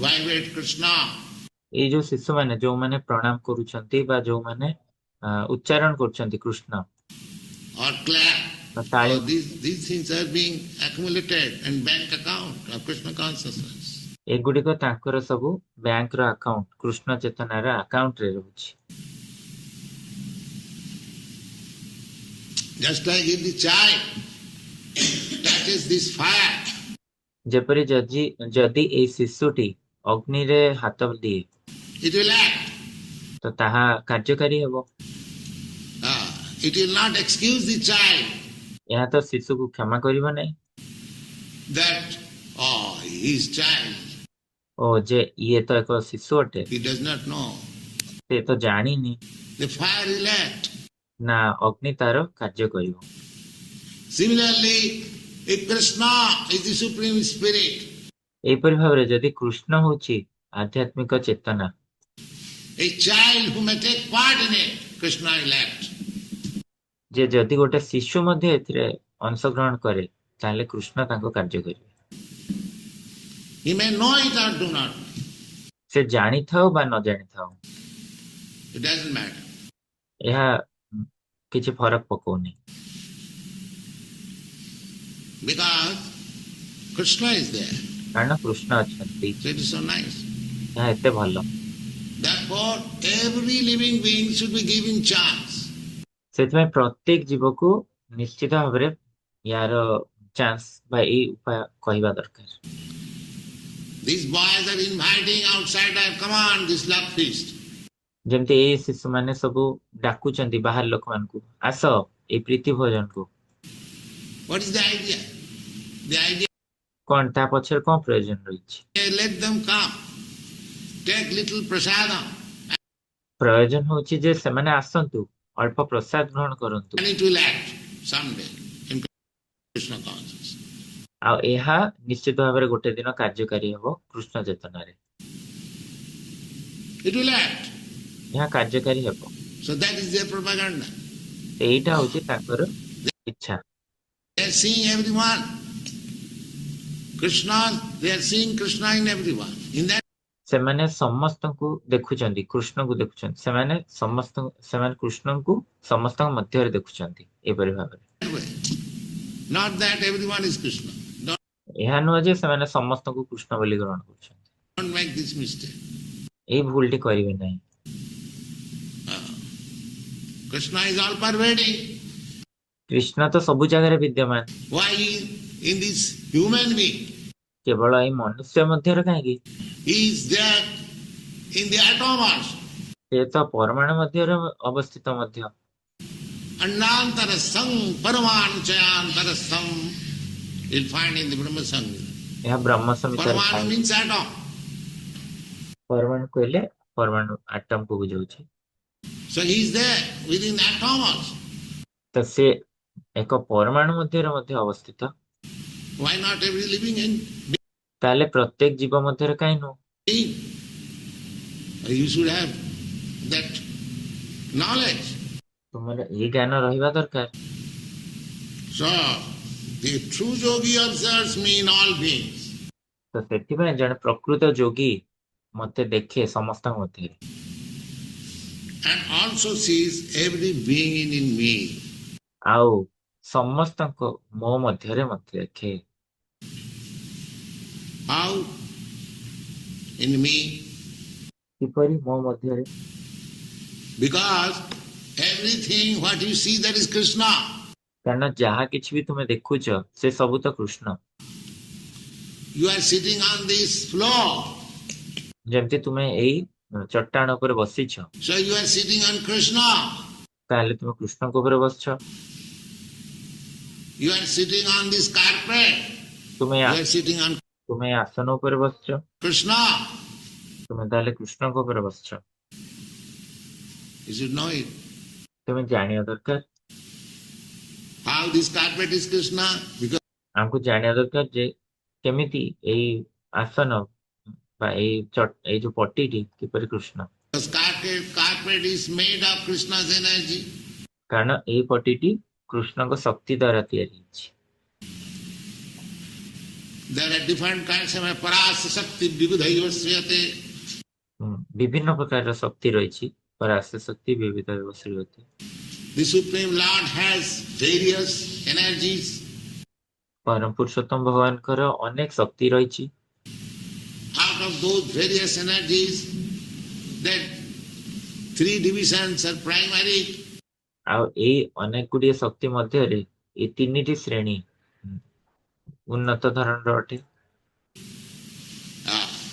vibrate Krishna, ଏଇ ଯୋଉ ଶିଶୁମାନେ ଯୋଉମାନେ ପ୍ରଣାମ କରୁଛନ୍ତି ବା ଯୋଉମାନେ ଉଚ୍ଚାରଣ କରୁଛନ୍ତି କୃଷ୍ଣ or clap, ତାଳି, these things are being accumulated in bank account of Krishna consciousness. ଏଗୁଡିକ ତାଙ୍କର ସବୁ ବ୍ୟାଙ୍କର ଆକାଉଣ୍ଟ, କୃଷ୍ଣ ଚେତନାର ଆକାଉଣ୍ଟରେ ରହୁଛି। Just like if the child touches this fire, ଯେପରି ଯଦି ଏଇ ଶିଶୁଟି ଅଗ୍ନିରେ ହାତ ଦିଏ it will act. ତ ତାହା କାର୍ଯ୍ୟକାରୀ ହେବ। It will not excuse the child ଏହା ତ ଶିଶୁକୁ କ୍ଷମା କରିବ ନାହିଁ that, he is child. ଓ ଯେ ଇଏ ତ ଏକ ଶିଶୁ ଅଟେ, He does not know. ସେ ତ ଜାଣିନି। The fire will act. ନା ଅଗ୍ନି ତାର କାର୍ଯ୍ୟ କରିବ। Similarly, if Krishna is the supreme spirit, ଏହିପରି ଭାବରେ ଯଦି କୃଷ୍ଣ ହଉଛି ଆଧ୍ୟାତ୍ମିକ ଚେତନା, a child who may take part in it, Krishna will act. ଯେ ଯଦି ଗୋଟେ ଶିଶୁ ମଧ୍ୟ ଏଥିରେ ଅଂଶଗ୍ରହଣ କରେ ତାହେଲେ କୃଷ୍ଣ ତାଙ୍କ କାର୍ଯ୍ୟ କରିବେ। He may know it or do not. ସେ ଜାଣିଥାଉ ବା ନ ଜାଣିଥାଉ, It doesn't matter. ଏହା କିଛି ଫରକ ପକଉନି। Because Krishna is there. କାରଣ କୃଷ୍ଣ ଅଛନ୍ତି। So it is so nice. ଏହା ଏତେ ଭଲ। Therefore, every living being should be given chance. ସେଥିପାଇଁ ପ୍ରତ୍ୟେକ ଜୀବକୁ ନିଶ୍ଚିତ ଭାବରେ ୟାର ଚାନ୍ସ ବା ଏଇ ଉପାୟ କହିବା ଦରକାର। These boys are inviting outsider, come on, this love feast. ଯେମିତି ଏଇ ଶିଶୁମାନେ ସବୁ ଡାକୁଛନ୍ତି ବାହାର ଲୋକମାନଙ୍କୁ, ଆସ ଏଇ ପ୍ରୀତି ଭୋଜନକୁ। What is the idea? The idea କଣ ତା ପଛରେ କଣ ପ୍ରୟୋଜନ ରହିଛି? is let them come, take little prasadam, ପ୍ରୟୋଜନ ହଉଛି ଯେ ସେମାନେ ଆସନ୍ତୁ, ଅଳ୍ପ ପ୍ରସାଦ ଗ୍ରହଣ କରନ୍ତୁ, and it will act someday in Krishna consciousness. ଆଉ ଏହା ନିଶ୍ଚିତ ଭାବରେ ଗୋଟେ ଦିନ କାର୍ଯ୍ୟକାରୀ ହେବ କୃଷ୍ଣ ଚେତନାରେ। It will act. ଏହା କାର୍ଯ୍ୟକାରୀ ହେବ। So that is their propaganda. ଏଇଟା ହଉଛି ତାଙ୍କର ଇଚ୍ଛା। They are seeing everyone. Krishna, they are seeing Krishna in everyone. In that ସେମାନେ ସମସ୍ତଙ୍କୁ ଦେଖୁଛନ୍ତି, କୃଷ୍ଣଙ୍କୁ ଦେଖୁଛନ୍ତି, ସେମାନେ କୃଷ୍ଣଙ୍କୁ ସମସ୍ତଙ୍କ ମଧ୍ୟରେ ଦେଖୁଛନ୍ତି ଏପରି ଭାବରେ। way. Not that everyone is Krishna. ଏହା ନୁହଁ ଯେ ସେମାନେ ସମସ୍ତଙ୍କୁ କୃଷ୍ଣ ବୋଲି ଗ୍ରହଣ କରୁଛନ୍ତି। Don't make this mistake. ଏଇ ଭୁଲଟି କରିବେ ନାହିଁ। Krishna is all pervading. Krishna ତ ସବୁ ଜାଗାରେ ବିଦ୍ୟମାନ, Why in this human being? କେବଳ ଏଇ ମନୁଷ୍ୟ ମଧ୍ୟରେ କାହିଁକି? He is there in the atom also. ସେ ତ ପରମାଣୁ ମଧ୍ୟରେ ଅବସ୍ଥିତ ମଧ୍ୟ। Annantarasam paramanchayantarasam. You'll find in the Brahma Samhita. ଏହା ବ୍ରହ୍ମ ସଂହିତାରେ Paramanu ଥାଏ। means atom. ପରମାଣୁ କହିଲେ ପରମାଣୁ ଆଟମକୁ ବୁଝାଉଛି। So he is there within the atom also. ତ ସେ ଏକ ପରମାଣୁ ମଧ୍ୟରେ ମଧ୍ୟ ଅବସ୍ଥିତ। Why not every living ତାହେଲେ ପ୍ରତ୍ୟେକ ଜୀବ ମଧ୍ୟରେ କାହିଁ ନୁହଁ? being? You should have that knowledge. ତୁମର ଏଇ ଜ୍ଞାନ ରହିବା ଦରକାର। So the true yogi observes me in all beings. ତ ସେଥିପାଇଁ ଜଣେ ପ୍ରକୃତ ଯୋଗୀ ମତେ ଦେଖେ ସମସ୍ତଙ୍କ ମଧ୍ୟରେ, And also sees every being in me. ଆଉ ସମସ୍ତଙ୍କ ମୋ ମଧ୍ୟରେ ମତେ ଦେଖେ। How? In me. କିପରି ମୋ ମଧ୍ୟରେ? Because everything what you see that is Krishna. କାରଣ ଯାହା କିଛି ବି ତୁମେ ଦେଖୁଛ ସେ ସବୁ ତ Krishna. You are sitting on this floor. ଯେମିତି ତୁମେ ଏଇ ଚଟାଣ ଉପରେ ବସିଛ, So you are sitting on Krishna. ତାହେଲେ ତୁମେ କୃଷ୍ଣଙ୍କ ଉପରେ ବସିଛ। You are sitting on this carpet. ତୁମେ You are sitting on ତୁମେ ଆସନ ଉପରେ ବସିଛ, Krishna. ତୁମେ ତାହେଲେ କୃଷ୍ଣଙ୍କ ଉପରେ ବସିଛ। You should know it. ତୁମେ ଜାଣିବା ଦରକାର। How this carpet is Krishna? Because ଆମକୁ ଜାଣିବା ଦରକାର ଯେ କେମିତି ଏଇ ଆସନ ବା ଏଇ ଯୋଉ ପଟିଟି କିପରି Krishna. carpet is made of Krishna's energy. କାରଣ ଏଇ ପଟିଟି କୃଷ୍ଣଙ୍କ ଶକ୍ତି ଦ୍ୱାରା ତିଆରି ହେଇଛି। There are different kinds of parasa shakti vibudhaiva sriyate. ବିଭିନ୍ନ ପ୍ରକାରର ଶକ୍ତି ରହିଛି, ପରାଶ ଶକ୍ତି ବିବିଧ ଶ୍ରୀୟତେ। The Supreme Lord has various energies. ପରମ ପୁରୁଷୋତ୍ତମ ଭଗବାନଙ୍କର ଅନେକ ଶକ୍ତି ରହିଛି। Out of those various energies, that three divisions are primary. ଆଉ ଏଇ ଅନେକ ଗୁଡ଼ିଏ ଶକ୍ତି ମଧ୍ୟରେ ଏଇ ତିନିଟି ଶ୍ରେଣୀ ଉନ୍ନତ ଧରଣର ଅଟେ।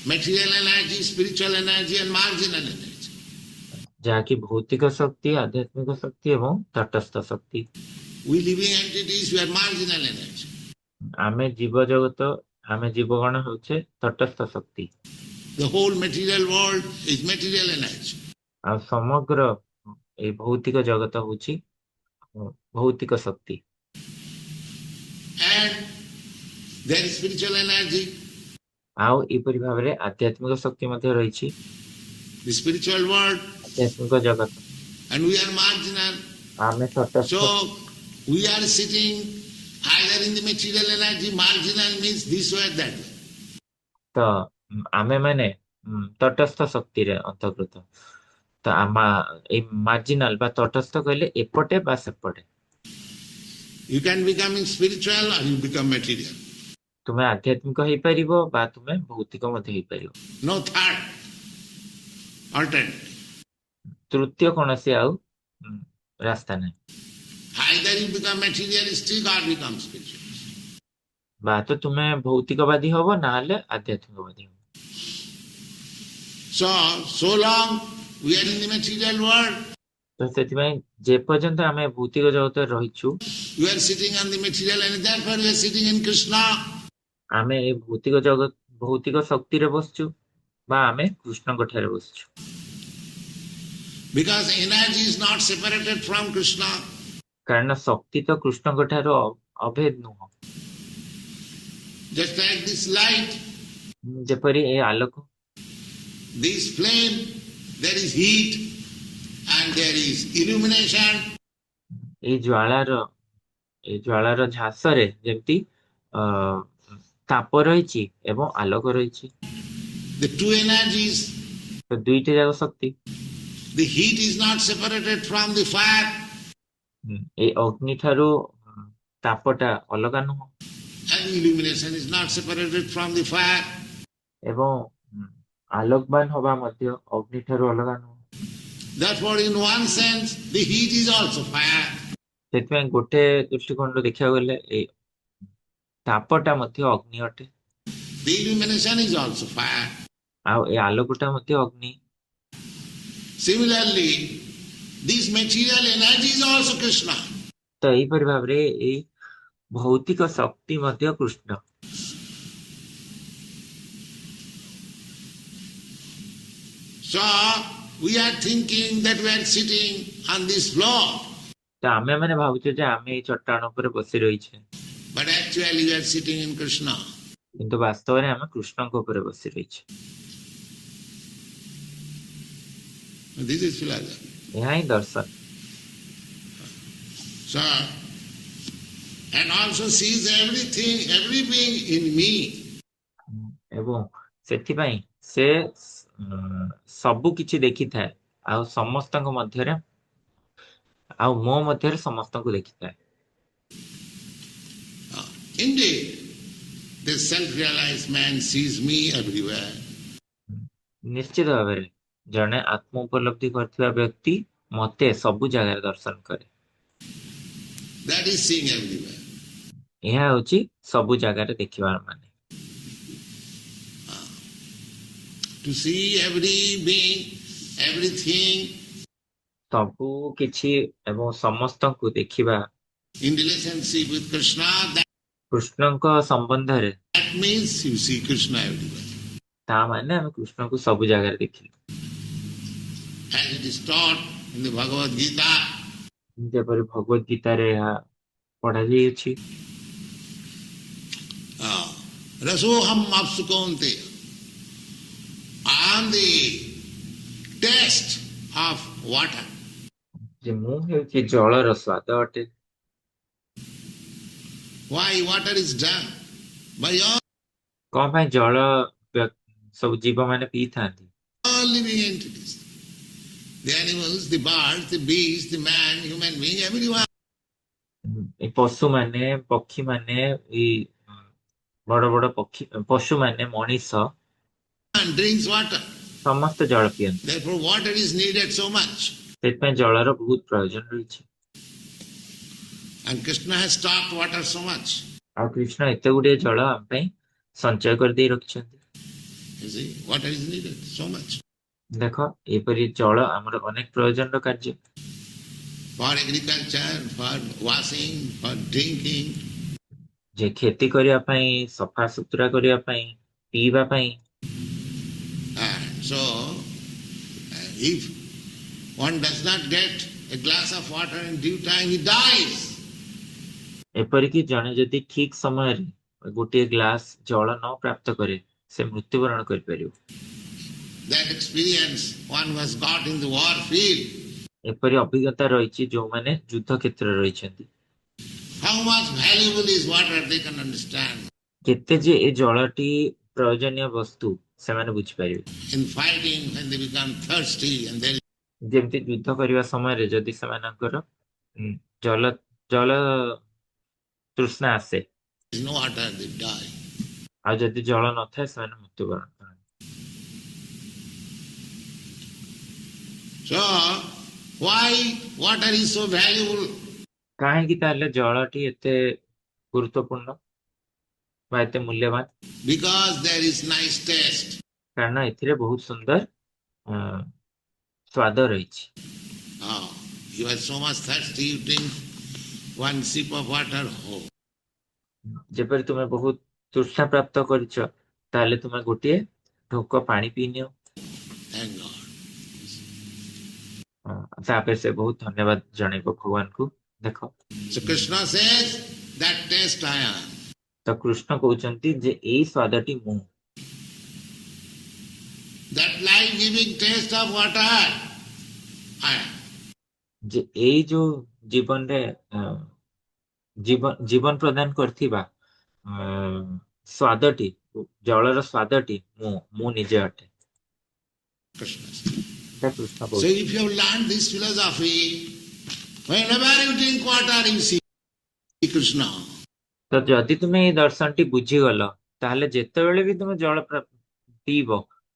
Material energy, spiritual energy and marginal energy. ଯାହାକି ଭୌତିକ ଶକ୍ତି, ଆଧ୍ୟାତ୍ମିକ ଶକ୍ତି ଏବଂ ତଟସ୍ଥ ଶକ୍ତି। We living entities, we are marginal energy. ଆମେ ଜୀବ ଜଗତ, ଆମେ ଜୀବଗଣ ହେଉଛେ ତଟସ୍ଥ ଶକ୍ତି। The whole material world is material energy. ଆଉ ସମଗ୍ର ଏଇ ଭୌତିକ ଜଗତ ହଉଛି ଭୌତିକ ଶକ୍ତି। And there is spiritual energy. ଆଉ ଏପରି ଭାବରେ ଆଧ୍ୟାତ୍ମିକ ଶକ୍ତି ମଧ୍ୟ ରହିଛି, The spiritual world. ଆଧ୍ୟାତ୍ମିକ ଜଗତ। And we are marginal. ଆମେ ତଟସ୍ଥ। So we are sitting either in the material energy, marginal means this way or that way. ତ ଆମେ ମାନେ ତଟସ୍ଥ ଶକ୍ତିରେ ଅନ୍ତର୍ଗତ। ତ ଏଇ ମାର୍ଜିନାଲ ବା ତଟସ୍ଥ କହିଲେ ଏପଟେ ବା ସେପଟେ। You can become spiritual or you become material. ତୁମେ ଆଧ୍ୟାତ୍ମିକ ହେଇପାରିବ ବା ତୁମେ ଭୌତିକ ମଧ୍ୟ ହେଇପାରିବ। No third alternative. ତୃତୀୟ କୌଣସି ଆଉ ରାସ୍ତା ନାହିଁ। Either you become materialistic or become spiritual. ବା ତ ତୁମେ ଭୌତିକବାଦୀ ହବ ନହେଲେ ଆଧ୍ୟାତ୍ମିକବାଦୀ ହବ। So long we are in the material world, ତ ସେଥିପାଇଁ ଯେ ପର୍ଯ୍ୟନ୍ତ ଆମେ ଭୌତିକ ଜଗତରେ ରହିଛୁ, we are sitting on the material and therefore we are sitting in Krishna. ଆମେ ଏ ଭୌତିକ ଶକ୍ତିରେ ବସିଛୁ ବା ଆମେ କୃଷ୍ଣଙ୍କ ଠାରେ ବସିଛୁ। Because energy is not separated from Krishna. କାରଣ ଶକ୍ତି ତ କୃଷ୍ଣଙ୍କ ଠାରୁ ଅଭେଦ ନୁହଁ। Just like this light, ଯେପରି ଏ ଆଲୋକ, this flame, there is heat and there is illumination. ଏଇ ଜ୍ୱାଳାର ଝାସରେ ଯେମିତି ତାପ ରହିଛି ଏବଂ ଆଲୋକ ରହିଛି। The two energies, ତ ଦୁଇଟି ଯାକ ଶକ୍ତି। the heat is not separated from the fire. ଏଇ ଅଗ୍ନି ଠାରୁ ତାପଟା ଅଲଗା ନୁହଁ And illumination is not separated from the fire. ଏବଂ ଆଲୋକବାନ ହବା ମଧ୍ୟ ଅଗ୍ନି ଠାରୁ ଅଲଗା ନୁହଁ। Therefore, in one sense, the heat is also fire. ସେଥିପାଇଁ ଗୋଟେ ଦୃଷ୍ଟିକୋଣରୁ ଦେଖିବାକୁ ଗଲେ ଏଇ ତାପଟା ମଧ୍ୟ ଅଗ୍ନି ଅଟେ। The illumination is also fire. ଆଉ ଏ ଆଲୋକଟା ମଧ୍ୟ ଅଗ୍ନି। Similarly, this material energy is also Krishna. ତ ଏହିପରି ଭାବରେ ଏଇ ଭୌତିକ ଶକ୍ତି ମଧ୍ୟ Krishna. So, we are thinking that we are sitting on this floor. ତ ଆମେ ମାନେ ଭାବୁଛୁ ଯେ ଆମେ ଏଇ ଚଟାଣ ଉପରେ ବସି ରହିଛେ, But actually we are sitting in Krishna. କିନ୍ତୁ ବାସ୍ତବରେ ଆମେ କୃଷ୍ଣଙ୍କ ଉପରେ ବସି ରହିଛେ। This is philosophy. ଏହା ହିଁ ଦର୍ଶନ। So, and also sees everything, every being in me. ଏବଂ ସେଥିପାଇଁ ସେ ସବୁ କିଛି ଦେଖିଥାଏ ଆଉ ସମସ୍ତଙ୍କ ମଧ୍ୟରେ ଆଉ ମୋ ମଧ୍ୟରେ ସମସ୍ତଙ୍କୁ ଦେଖିଥାଏ। Indeed, this self-realized man sees me everywhere. ନିଶ୍ଚିତ ଭାବରେ ଜଣେ ଆତ୍ମ ଉପଲବ୍ଧି କରିଥିବା ବ୍ୟକ୍ତି ମତେ ସବୁ ଜାଗାରେ ଦର୍ଶନ କରେ। That is seeing everywhere. ଏହା ହେଉଛି ସବୁ ଜାଗାରେ ଦେଖିବାର ମାନେ। To see every being, everything ସବୁ କିଛି ଏବଂ ସମସ୍ତଙ୍କୁ ଦେଖିବା in relationship with Krishna, କୃଷ୍ଣଙ୍କ ସମ୍ବନ୍ଧରେ, that means you see Krishna everywhere. ତା ମାନେ ଆମେ କୃଷ୍ଣଙ୍କୁ ସବୁ ଜାଗାରେ ଦେଖିଲୁ। As it is taught in the Bhagavad Gita, ଯେପରି ଭଗବତ ଗୀତାରେ ଏହା ପଢାଯାଇଅଛି, Rasoham apsukonte. I am the taste of water. ଯେ ମୁଁ ହେଉଛି ଜଳର ସ୍ୱାଦ ଅଟେ। Why water is done? By କଣ ପାଇଁ ଜଳ ସବୁ ଜୀବମାନେ ପିଇଥାନ୍ତି? all living entities. The animals, the birds, the beasts, the man, human being, everyone. ଏ ପଶୁମାନେ, ପକ୍ଷୀମାନେ, ଏଇ ବଡ ବଡ ପଶୁମାନେ, ମଣିଷ And drinks water. ସମସ୍ତେ ଜଳ ପିଅନ୍ତି। Therefore water is needed so much. ସେଥିପାଇଁ ଜଳର ବହୁତ ପ୍ରୟୋଜନ ରହିଛି। And Krishna has stocked water so much. ଆଉ କୃଷ୍ଣ ଏତେ ଗୁଡିଏ ଜଳ ଆମ ପାଇଁ ସଞ୍ଚୟ କରିଦେଇ ରଖିଛନ୍ତି। You see, water is needed so much. ଦେଖ ଏପରି ଜଳ ଆମର ଅନେକ ପ୍ରୟୋଜନର କାର୍ଯ୍ୟ। For agriculture, for washing, for drinking. ଯେ खेती କରିବା ପାଇଁ, ସଫା ସୁତୁରା କରିବା ପାଇଁ, ପିଇବା ପାଇଁ। So, if one does not get a glass of water in due time, he dies. ଏପରିକି ଜଣେ ଯଦି ଠିକ ସମୟରେ ଗୋଟିଏ ଗ୍ଲାସ ଜଳ ନ ପ୍ରାପ୍ତ କରେ ସେ ମୃତ୍ୟୁବରଣ କରିପାରିବ। That experience one who has got in the war field. ଏପରି ଅଭିଜ୍ଞତା ରହିଛି ଯୋଉମାନେ ଯୁଦ୍ଧ କ୍ଷେତ୍ରରେ ରହିଛନ୍ତି। How much valuable is water, they can understand. କେତେ ଯେ ଏ ଜଳଟି ପ୍ରୟୋଜନୀୟ ବସ୍ତୁ ସେମାନେ ବୁଝିପାରିବେ। In fighting, when they become thirsty and there ଯେମିତି ଯୁଦ୍ଧ କରିବା ସମୟରେ ଯଦି ସେମାନଙ୍କର ଜଳ ତୃଷ୍ଣା ଆସେ, is no water, they die. ଆଉ ଯଦି ଜଳ ନଥାଏ ସେମାନେ ମୃତ୍ୟୁବରଣ କରନ୍ତି। So, why water is so valuable? କାହିଁକି ତାହେଲେ ଜଳଟି ଏତେ ଗୁରୁତ୍ୱପୂର୍ଣ୍ଣ ବା ଏତେ ମୂଲ୍ୟବାନ? Because there is nice taste. କାରଣ ଏଥିରେ ବହୁତ ସୁନ୍ଦର ଅ, ସ୍ୱାଦ ରହିଛି। Oh, you are so much thirsty, you drink one sip of water. Oh, ଯେପରି ତୁମେ ବହୁତ ତୃଷ୍ଣା ପ୍ରାପ୍ତ କରିଛ ତାହେଲେ ତୁମେ ଗୋଟିଏ ଢୋକ ପାଣି ପିଇ ନିଅ। thank God. ତାପରେ ସେ ବହୁତ ଧନ୍ୟବାଦ ଜଣେଇବ ଭଗବାନଙ୍କୁ। ଦେଖ, So Krishna says, that taste I am. ତ କୃଷ୍ଣ କହୁଛନ୍ତି ଯେ ଏଇ ସ୍ୱାଦଟି ମୁଁ। That life-giving taste of water, I am. ଯେ ଏଇ ଯୋଉ ଜୀବନରେ ଜୀବନ ପ୍ରଦାନ କରିଥିବା ସ୍ୱାଦଟି, ଜଳର ସ୍ୱାଦଟି ମୁଁ ନିଜେ ଅଟେ। Krishna says. ଏହା କୃଷ୍ଣ So କହୁଛନ୍ତି। if you have learned this philosophy, whenever you drink water, you see Krishna. ତ ଯଦି ତୁମେ ଏଇ ଦର୍ଶନଟି ବୁଝିଗଲ ତାହେଲେ ଯେତେବେଳେ ବି ତୁମେ ଜଳ ପିଇବ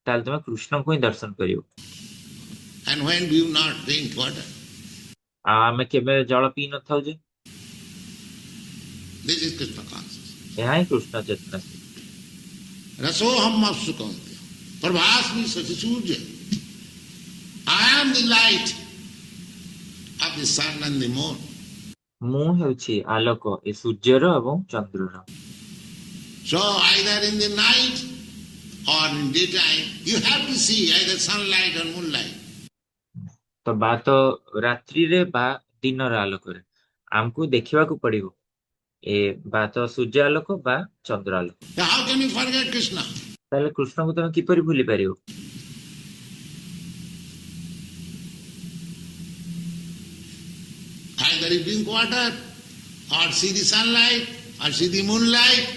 ତାହେଲେ ତୁମେ କୃଷ୍ଣଙ୍କୁ ହିଁ ଦର୍ଶନ କରିବ। And when do you not drink water? ଆଉ ଆମେ କେବେ ଜଳ ପିଇ ନଥାଉ ଯେ? This is Krishna consciousness. ଏହା ହିଁ କୃଷ୍ଣ ଚେତନା ସ୍ଥିତି। Rasoham apsukantya. Prabhasmi sati surya. I am the light of the sun and the moon. ମୁଁ ହେଉଛି ଆଲୋକ ଏ ସୂର୍ଯ୍ୟର ଏବଂ ଚନ୍ଦ୍ରର। So either in the night or in daytime, you have to see either sunlight or moonlight. ତ ବା ତ ରାତ୍ରିରେ ବା ଦିନର ଆଲୋକରେ ଆମକୁ ଦେଖିବାକୁ ପଡିବ ଏ ବା ତ ସୂର୍ଯ୍ୟ ଆଲୋକ ବା ଚନ୍ଦ୍ର ଆଲୋକ। So how can you forget Krishna? ତାହେଲେ କୃଷ୍ଣଙ୍କୁ ତମେ କିପରି ଭୁଲି ପାରିବ? Either you drink water or see the sunlight or see the moonlight.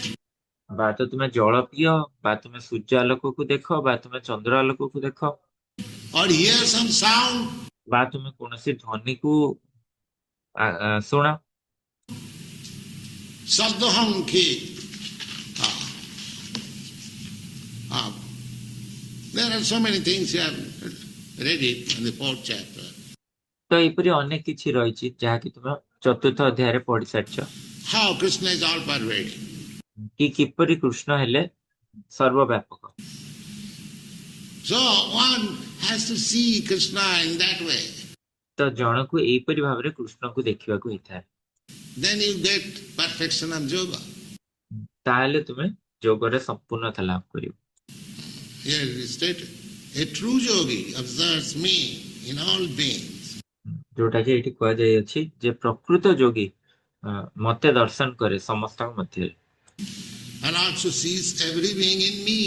ବା ତ ତୁମେ ଜଳ ପିଅ ବା ତୁମେ ସୂର୍ଯ୍ୟ ଆଲୋକକୁ ଦେଖ ବା ତୁମେ ଚନ୍ଦ୍ର ଆଲୋକକୁ ଦେଖ Or hear some sound. ବା ତୁମେ କୌଣସି ଧ୍ୱନିକୁ ଶୁଣ। Sabdaham ki. Ah. Ah. There are so many things you have read it in the 4th chapter. ତ ଏପରି ଅନେକ କିଛି ରହିଛି ଯାହାକି ତୁମେ ଚତୁର୍ଥ ଅଧ୍ୟାୟରେ ପଢି ସାରିଛ। How Krishna is all pervading. କି କିପରି କୃଷ୍ଣ ହେଲେ ସର୍ବବ୍ୟାପକ। So one has to see Krishna in that way. ତ ଜଣକୁ ଏଇପରି ଭାବରେ କୃଷ୍ଣଙ୍କୁ ଦେଖିବାକୁ ହେଇଥାଏ। Then you get perfection of yoga. ତାହେଲେ ତୁମେ ଯୋଗରେ ସମ୍ପୂର୍ଣ୍ଣତା ଲାଭ କରିବ। Here it is stated, a true yogi observes me in all beings. ଯୋଉଟା କି ଏଇଠି କୁହାଯାଇଅଛି ଯେ ପ୍ରକୃତ ଯୋଗୀ ମତେ ଦର୍ଶନ କରେ ସମସ୍ତଙ୍କ ମଧ୍ୟରେ। And also sees every being in me.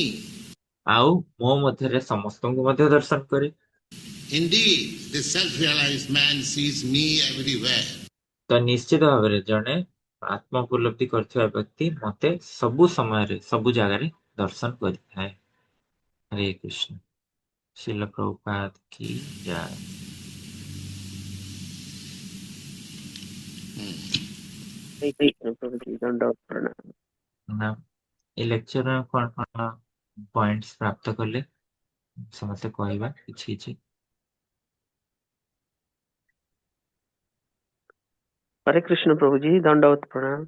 ଆଉ ମୋ ମଧ୍ୟରେ ସମସ୍ତଙ୍କୁ ମଧ୍ୟ ଦର୍ଶନ କରେ। Indeed, the self-realized man sees me everywhere. ତ ନିଶ୍ଚିତ ଭାବରେ ଜଣେ ଆତ୍ମ ଉପଲବ୍ଧି କରୁଥିବା ବ୍ୟକ୍ତି ମତେ ସବୁ ସମୟରେ ସବୁ ଜାଗାରେ ଦର୍ଶନ କରିଥାଏ। ହରେ କୃଷ୍ଣ। ଶ୍ରୀଲ ପ୍ରଭୁପାଦ କି ଜୟ। ନା ଏ ଲେକ୍ଚର କଣ କଣ ପଏଣ୍ଟସ୍ ପ୍ରାପ୍ତ କଲେ ସମସ୍ତେ କହିବା କିଛି କିଛି। हरे कृष्ण प्रभु जी, दंडवत प्रणाम।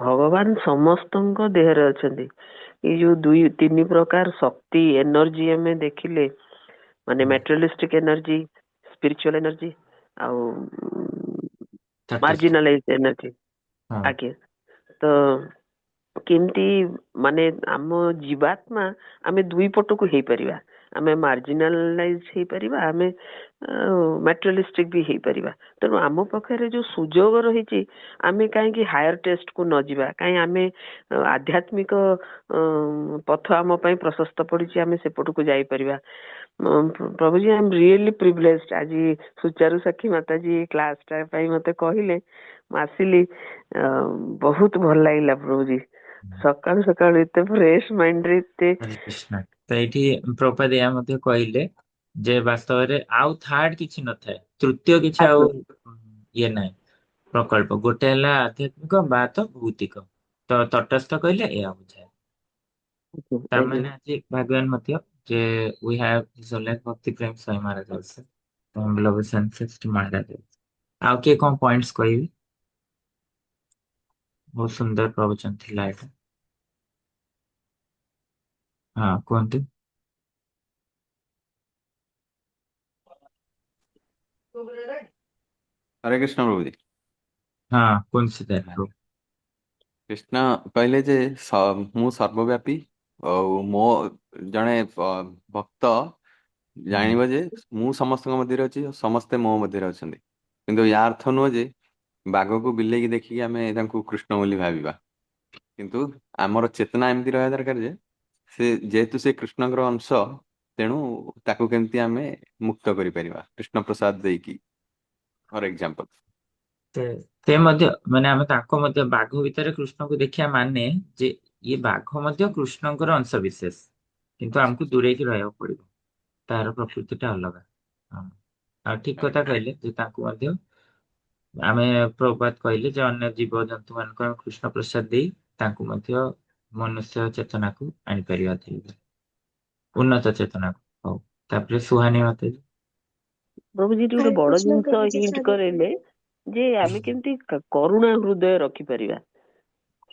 भगवान समस्तଙ୍କ ଦେହରେ ଅଛନ୍ତି। ଏଇ ଯୋଉ ଦୁଇ ତିନି ପ୍ରକାର ଶକ୍ତି ଏନର୍ଜି ଆମେ ଦେଖିଲେ, ମାନେ ମ୍ୟାଟେରିଆଲିଷ୍ଟିକ ଏନର୍ଜି, ସ୍ପିରିଚୁଆଲ ଏନର୍ଜି ଆଉ ମାର୍ଜିନାଲାଇଜ ଏନର୍ଜି। ଆଜ୍ଞା, ତ କେମିତି ମାନେ ଆମ ଜୀବାତ୍ମା ଆମେ ଦୁଇ ପଟକୁ ହେଇପାରିବା। ଆମେ ମାର୍ଜିନାଲାଇଜ ହେଇପାରିବା, ଆମେ ମ୍ୟାଟେରିଆଲିଷ୍ଟିକ ବି ହେଇପାରିବା। ତେଣୁ ଆମ ପାଖରେ ଯୋଉ ସୁଯୋଗ ରହିଛି, ଆମେ କାହିଁକି ହାୟର ଟେଷ୍ଟ କୁ ନ ଯିବା? କାହିଁ ଆମେ ଆଧ୍ୟାତ୍ମିକ ପଥ ଆମ ପାଇଁ ପ୍ରଶସ୍ତ ପଡିଛି, ଆମେ ସେପଟକୁ ଯାଇପାରିବା। ପ୍ରଭୁଜୀ, ଆଇ ଏମ୍ ରିଏଲି ପ୍ରିଭିଲେଜଡ। ଆଜି ସୁଚାରୁ ସାକ୍ଷୀ ମାତାଜୀ କ୍ଲାସ ଟା ପାଇଁ ମତେ କହିଲେ, ମୁଁ ଆସିଲି, ବହୁତ ଭଲ ଲାଗିଲା ପ୍ରଭୁଜୀ। ସକାଳୁ ସକାଳୁ ଏତେ ଫ୍ରେଶ ମାଇଣ୍ଡ ରେ ଏତେ। ତ ଏଇଠି ପ୍ରଭୁପାଦ ଏହା ମଧ୍ୟ କହିଲେ ଯେ ବାସ୍ତବରେ ଆଉ ଥାର୍ଡ କିଛି ନଥାଏ, ତୃତୀୟ କିଛି ଆଉ ଇଏ ନାହିଁ। प्रकल्प गोटे है आध्यात्मिक बा तो भौतिक, तो तटस्थ कहले या बुझाए। तार ଆଜ୍ଞା माने आज भगवान मध्य जे वी हैव इजोलेट भक्ति प्रेम साई महाराज also, तो हम लोग सेंसिस्ट महाराज आउ के कौन पॉइंट्स कहबी। बहुत सुंदर प्रवचन थिला एटा। हाँ कहतु। हरे कृष्ण प्रभु जी। हाँ कौन सी तरह। कृष्ण कहले जे मु सर्वव्यापी और मो जड़े भक्त हम्म। जानिब जे मु समस्त मध्य अच्छी समस्ते मो मध्य अच्छा किंतु या अर्थ नुह जे बाघ को बिले की देखिकी आम कृष्ण बोली भाविबा किंतु आमर चेतना एमती रहा दरकार जे से जेहेतु से कृष्णଙ୍କର अंश तेणु ताकू केमती आमे मुक्त करि परिबा कृष्ण प्रसाद देकी फॉर एग्जांपल। ते ते मध्य माने आमे ताको मध्य बाघ भितर कृष्ण को देखिया माने जे ये बाघ मध्य कृष्णଙ୍କର अंश विशेष, किंतु हमको दूरे की रहया पड़िबो, तार प्रकृति अलग। हाँ आ ठीक कथा कहले जे ताको मध्य आमे प्रभुपाद कहले जे अन्य जीव जंतु मानक कृष्ण प्रसाद देई ताको मध्य मनुष्य चेतना को आनि परिबा थी, उन्नत चेतना को। हौ ताପରେ सुहानी मते। ପ୍ରଭୁଜୀ ଗୋଟେ ହରେ ବଡ କୃଷ୍ଣ ଜିନିଷ ପ୍ରଭୁଜୀ ହିଣ୍ଟ ସାଧୁ କରେଇଲେ ଯେ ଆମେ କେମିତି କରୁଣା ହୃଦୟ ରଖିପାରିବା,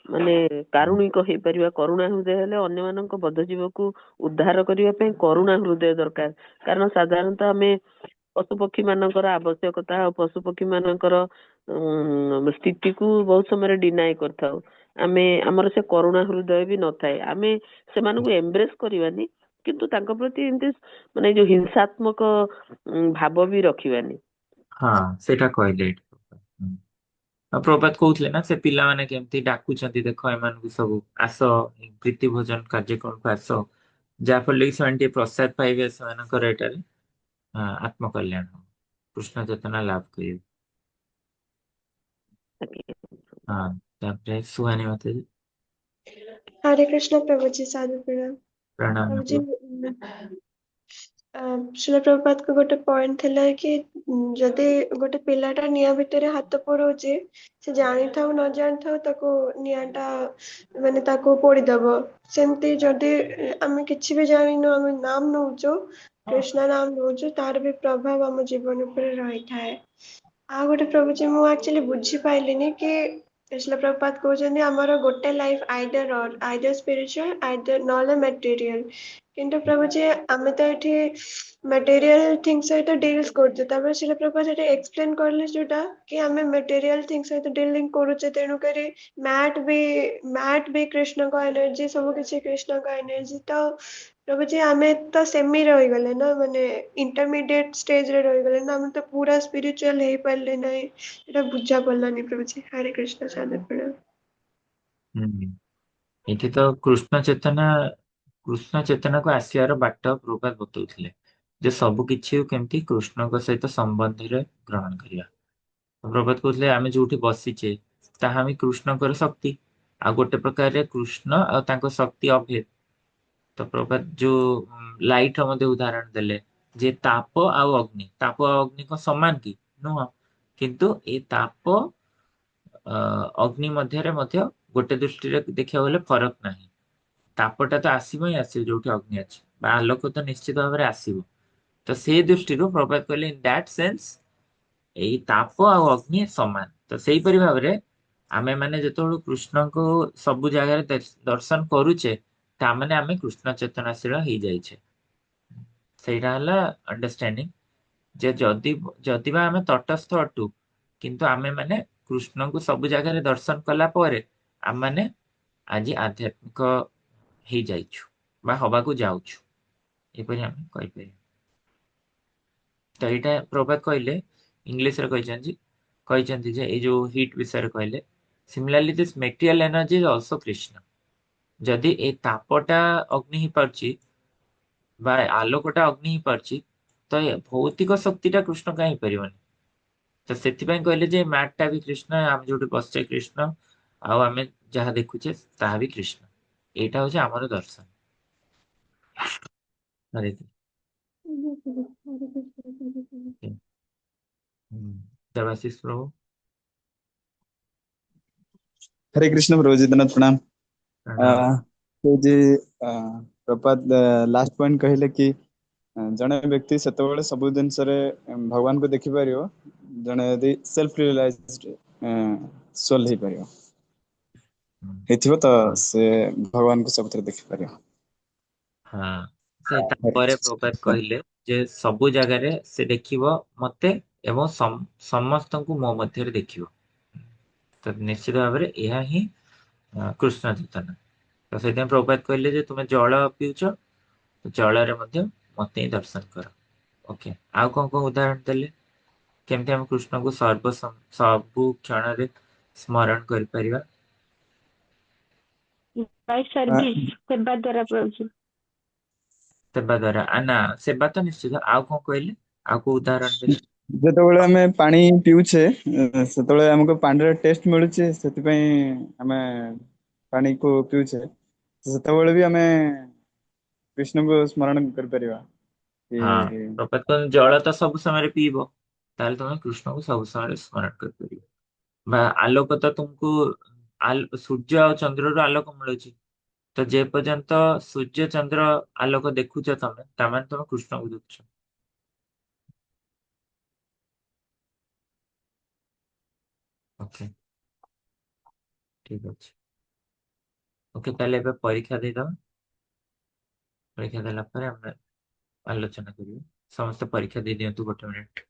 ମାନେ କାରୁଣିକ ହେଇପାରିବା। କରୁଣା ହୃଦୟ ହେଲେ ଅନ୍ୟମାନଙ୍କ ବଦ୍ଧଜୀବକୁ ଉଦ୍ଧାର କରିବା ପାଇଁ କରୁଣା ହୃଦୟ ଦରକାର। କାରଣ ସାଧାରଣତଃ ଆମେ ପଶୁପକ୍ଷୀ ମାନଙ୍କର ଆବଶ୍ୟକତା ଆଉ ପଶୁପକ୍ଷୀ ମାନଙ୍କର ସ୍ଥିତିକୁ ବହୁତ ସମୟରେ ଡିନାଏ କରିଥାଉ। ଆମେ ଆମର ସେ କରୁଣା ହୃଦୟ ବି ନଥାଏ। ଆମେ ସେମାନଙ୍କୁ ଏମ୍ବ୍ରେସ୍ କରିବାନି, କିନ୍ତୁ ତାଙ୍କ ପ୍ରତି ଏମିତି ମାନେ ଯୋଉ ହିଂସାତ୍ମକ ଭାବ ବି ରଖିବାନି। हाँ सेटा कहले प्रभात कहते ना से पिला माने केमती डाकुचंती देखो एमान सब आस प्रीति भोजन कार्यक्रम को आस जाफल से प्रसाद पाइबे से एटारे आत्म कल्याण हो, कृष्ण चेतना लाभ करिए। हाँ तापरे सुहानी माता जी। हरे कृष्ण प्रभुजी साधु प्रणाम। प्रणाम प्रभुजी नकुल। ଶିଳ ପ୍ରଭୁପାଦଙ୍କ ଗୋଟେ ପଏଣ୍ଟ ଥିଲା କି ଯଦି ଗୋଟେ ପିଲାଟା ନିଆଁ ଭିତରେ ହାତ ପୁରଉଛି ସେ ଜାଣିଥାଉ ନ ଜାଣିଥାଉ ତାକୁ ନିଆଁଟା ମାନେ ତାକୁ ପୋଡିଦବ। ସେମିତି ଯଦି ଆମେ କିଛି ବି ଜାଣିନୁ ଆମେ ନାମ ନଉଛୁ କୃଷ୍ଣ ନାମ ନଉଛୁ ତାର ବି ପ୍ରଭାବ ଆମ ଜୀବନ ଉପରେ ରହିଥାଏ। ଆଉ ଗୋଟେ ପ୍ରଭୁଜି ମୁଁ ଆକ୍ଚୁଆଲି ବୁଝିପାଇଲିନି କି ଶିଳ ପ୍ରଭୁପାଦ କହୁଛନ୍ତି ଆମର ଗୋଟେ ଲାଇଫ ଆଇଦର ସ୍ପିରିଚୁଆଲ ଆଇଦର ନହେଲେ ମେଟେରିଆଲ। କିନ୍ତୁ ପ୍ରଭୁଜି ଆମେ ତ ଏଠି ମେଟେରିଆଲ ଥିଙ୍ଗ ସହିତ ଡିଲ୍ସ କରୁଛୁ, ତାପରେ ଶିଳ ପ୍ରଭୁପାଦ ସେଠି ଏକ୍ସପ୍ଲେନ କରିଲେ ଯୋଉଟା କି ଆମେ ମେଟେରିଆଲ ଥିଙ୍ଗ ସହିତ ଡିଲିଂ କରୁଛେ ତେଣୁକରି ମ୍ୟାଟ ବି କୃଷ୍ଣଙ୍କ ଏନର୍ଜି, ସବୁ କିଛି କୃଷ୍ଣଙ୍କ ଏନର୍ଜି। ତ ପ୍ରଭୁଜି ଆମେ ତ ସେମି ରହିଗଲେ ନା, ମାନେ ଇଣ୍ଟରମିଡିଏଟ ଷ୍ଟେଜରେ ରହିଗଲେ ନା, ଆମେ ତ ପୁରା ସ୍ପିରିଚୁଆଲ ହେଇପାରିଲେ ନାହିଁ। ଏଟା ବୁଝା ପଡିଲାନି ପ୍ରଭୁଜି। ହରେ କୃଷ୍ଣ ସାଧୁ ପ୍ରଣାମ। ଏଠି ତ कृष्ण चेतना को आसियार बाट प्रभात बतौଥିଲେ जे सब किछि केमती कृष्णଙ୍କ सहित संबंध रे ग्रहण करिया। प्रभात कहते आमे जोठी बसिचे ताहा हामी कृष्णଙ୍କର शक्ति आ गोटे प्रकार रे कृष्ण आ तांको शक्ति अभेद। तो प्रभात जो लाइट ର ମଧ୍ୟ उदाहरण देले जे ताप आ अग्नि को समान की नुह, किंतु ए ताप अग्नि मध्यरे मध्य गोटे दृष्टि रे देखिया गले फरक नाही। तापटा तो आसीबो ही आसीबो जोठी अग्नि अछि बा आलोक तो निश्चित भाव रे आसीबो। तो से दृष्टिରୁ प्रभात कहले इन दैट सेंस एई ताप आ अग्नि समान। तो सेही परि भाबरे आमे माने जेतोळु कृष्ण को सब जगह रे दर्शन करूचे ता माने आमे कृष्ण चेतनाशील हेई जाइछे। ସେଇଟା ହେଲା अंडरस्टैंडिंग जे जदि बा आमे तटस्थ अटु किंतु आमे माने कृष्ण को सब जगह रे दर्शन कला परे आम माने आज आध्यात्मिक हेई जाइछु बा हबाकू जाउछु एपरि आमे कहि परिबा। तो एटा प्रभात कहले इंग्लिश रे କହିଛନ୍ତି ଯେ ଏଇ ଯୋଉ ହିଟ୍ ବିଷୟରେ କହିଲେ similarly this material energy is also Krishna. ଯଦି ଏ ତାପଟା ଅଗ୍ନି ହେଇପାରୁଛି ବା ଆଲୋକଟା ଅଗ୍ନି ହେଇପାରୁଛି ତ ଏ ଭୌତିକ ଶକ୍ତିଟା କୃଷ୍ଣ କାହିଁ ହେଇପାରିବନି। ତ ସେଥିପାଇଁ କହିଲେ ଯେ ମ୍ୟାଟ ଟା ବି କୃଷ୍ଣ, ଆମେ ଯୋଉଠି ବସିଛେ କୃଷ୍ଣ, ଆଉ ଆମେ ଯାହା ଦେଖୁଛେ ତାହା ବି କୃଷ୍ଣ। ଏଇଟା ହଉଛି ଆମର ଦର୍ଶନ। ହରେ କୃଷ୍ଣ। हरे कृष्ण साधु प्रणाम। देवाशीष प्रभु। हरे कृष्ण प्रभु जी धन्यवाद प्रणाम। प्रणाम। तो जी प्रपात लास्ट पॉइंट कहले कि जड़े व्यक्ति सेतबेले सब जिनसरे भगवान को देखिपार जड़े यदि सेल्फ रियलाइज्ड सोल हो पार ହେଇଥିବ ତ ହଁ ସେ ଭଗବାନଙ୍କୁ ସବୁଥିରେ ଦେଖିପାରିବ। ହଁ ସେ ହରେ ତାପରେ କୃଷ୍ଣ। ପ୍ରଭୁପାଦ କହିଲେ ଯେ ସବୁ ଜାଗାରେ ସେ ଦେଖିବ ମତେ ଏବଂ ସମସ୍ତଙ୍କୁ ମୋ ମଧ୍ୟରେ ଦେଖିବ। ତ ନିଶ୍ଚିତ ଭାବରେ ଏହା ହିଁ କୃଷ୍ଣ ଚେତନା। ତ ସେଥିପାଇଁ ପ୍ରଭୁପାଦ କହିଲେ ଯେ ତୁମେ ଜଳ ପିଉଛ ତ ଜଳରେ ମଧ୍ୟ ମତେ ହିଁ ଦର୍ଶନ କର। ଓକେ, ଆଉ କଣ କଣ ଉଦାହରଣ ଦେଲେ କେମିତି ଆମେ କୃଷ୍ଣଙ୍କୁ ସବୁ କ୍ଷଣରେ ସ୍ମରଣ କରିପାରିବା? ବାଇ ଆ, ସର୍ଭିସ ସେବା ଦ୍ଵାରା ପାଉଛି। ସେବା ଦ୍ଵାରା ନା ସେବା ତ ନିଶ୍ଚିତ, ଆଉ କଣ କହିଲେ? ଆଉ କୋଉ ଉଦାହରଣ ଦେଲେ? ଯେତେବେଳେ ଆମେ ପାଣି ପିଉଛେ ସେତେବେଳେ ଆମକୁ ପାଣିର ଟେଷ୍ଟ ମିଳୁଛି, ସେଥିପାଇଁ ଆମେ ପାଣିକୁ ପିଉଛେ। ସେତେବେଳେ ବି ଆମେ କୃଷ୍ଣଙ୍କୁ ସ୍ମରଣ କରିପାରିବା ହଁ, କି ପ୍ରପାତ କହିଲେ ଜଳ ତ ସବୁ ସମୟରେ ପିଇବ, ତାହେଲେ ତମେ କୃଷ୍ଣଙ୍କୁ ସବୁ ସମୟରେ ସ୍ମରଣ କରିପାରିବ। ବା ଆଲୋକ ତ ତୁମକୁ ସୂର୍ଯ୍ୟ ଆଉ ଚନ୍ଦ୍ରରୁ ଆଲୋକ ମିଳୁଛି। ତ ଯେ ପର୍ଯ୍ୟନ୍ତ ସୂର୍ଯ୍ୟ ଚନ୍ଦ୍ର ଆଲୋକ ଦେଖୁଛ ତମେ, ତାମାନେ ତମେ କୃଷ୍ଣଙ୍କୁ ଦେଖୁଛ। ଓକେ, ଠିକ ଅଛି। ଓକେ, ତାହେଲେ ଏବେ ପରୀକ୍ଷା ଦେଇଦବା। ପରୀକ୍ଷା ଦେଲା ପରେ ଆମେ ଆଲୋଚନା କରିବେ। ସମସ୍ତେ ପରୀକ୍ଷା ଦେଇ ଦିଅନ୍ତୁ 1 ମିନିଟ।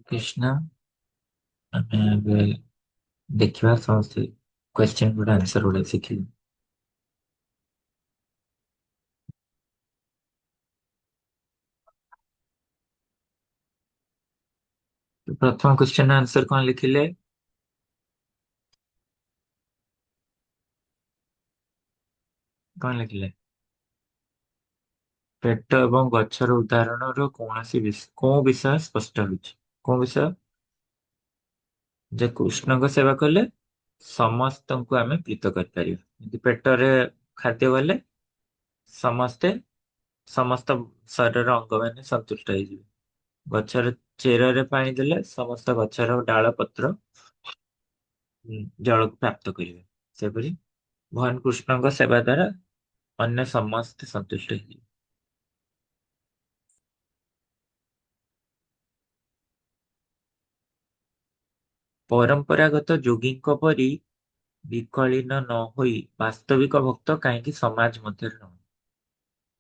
कृष्णा ଆମେ ଏବେ ଦେଖିବା ସମସ୍ତେ କ୍ୱେଶ୍ଚନ ଗୁଡା ଆନ୍ସର ଗୁଡା ଶିଖିବା। ପ୍ରଥମ କ୍ୱେଶ୍ଚନ ଆନ୍ସର କଣ ଲେଖିଲେ? କଣ ଲେଖିଲେ? ପେଟ ଏବଂ ଗଛର ଉଦାହରଣର କୋଉ ବିଷୟ ସ୍ପଷ୍ଟ ହେଉଛି? କୋଉ ବିଷୟ? ଯେ କୃଷ୍ଣଙ୍କ ସେବା କଲେ ସମସ୍ତଙ୍କୁ ଆମେ ପ୍ରୀତ କରିପାରିବା। ଯଦି ପେଟରେ ଖାଦ୍ୟ ଗଲେ ସମସ୍ତେ ସମସ୍ତ ଶରୀରର ଅଙ୍ଗ ମାନେ ସନ୍ତୁଷ୍ଟ ହେଇଯିବେ। ଗଛର ଚେରରେ ପାଣି ଦେଲେ ସମସ୍ତ ଗଛର ଡାଳ ପତ୍ର ଜଳକୁ ପ୍ରାପ୍ତ କରିବେ। ସେପରି ଭଗବାନ କୃଷ୍ଣଙ୍କ ସେବା ଦ୍ୱାରା ଅନ୍ୟ ସମସ୍ତେ ସନ୍ତୁଷ୍ଟ ହେଇଯିବେ। ପରମ୍ପରାଗତ ଯୋଗୀଙ୍କ ପରି ବିକଳିନ ନ ହୋଇ ବାସ୍ତବିକ ଭକ୍ତ କାହିଁକି ସମାଜ ମଧ୍ୟରେ ରହନ୍ତି?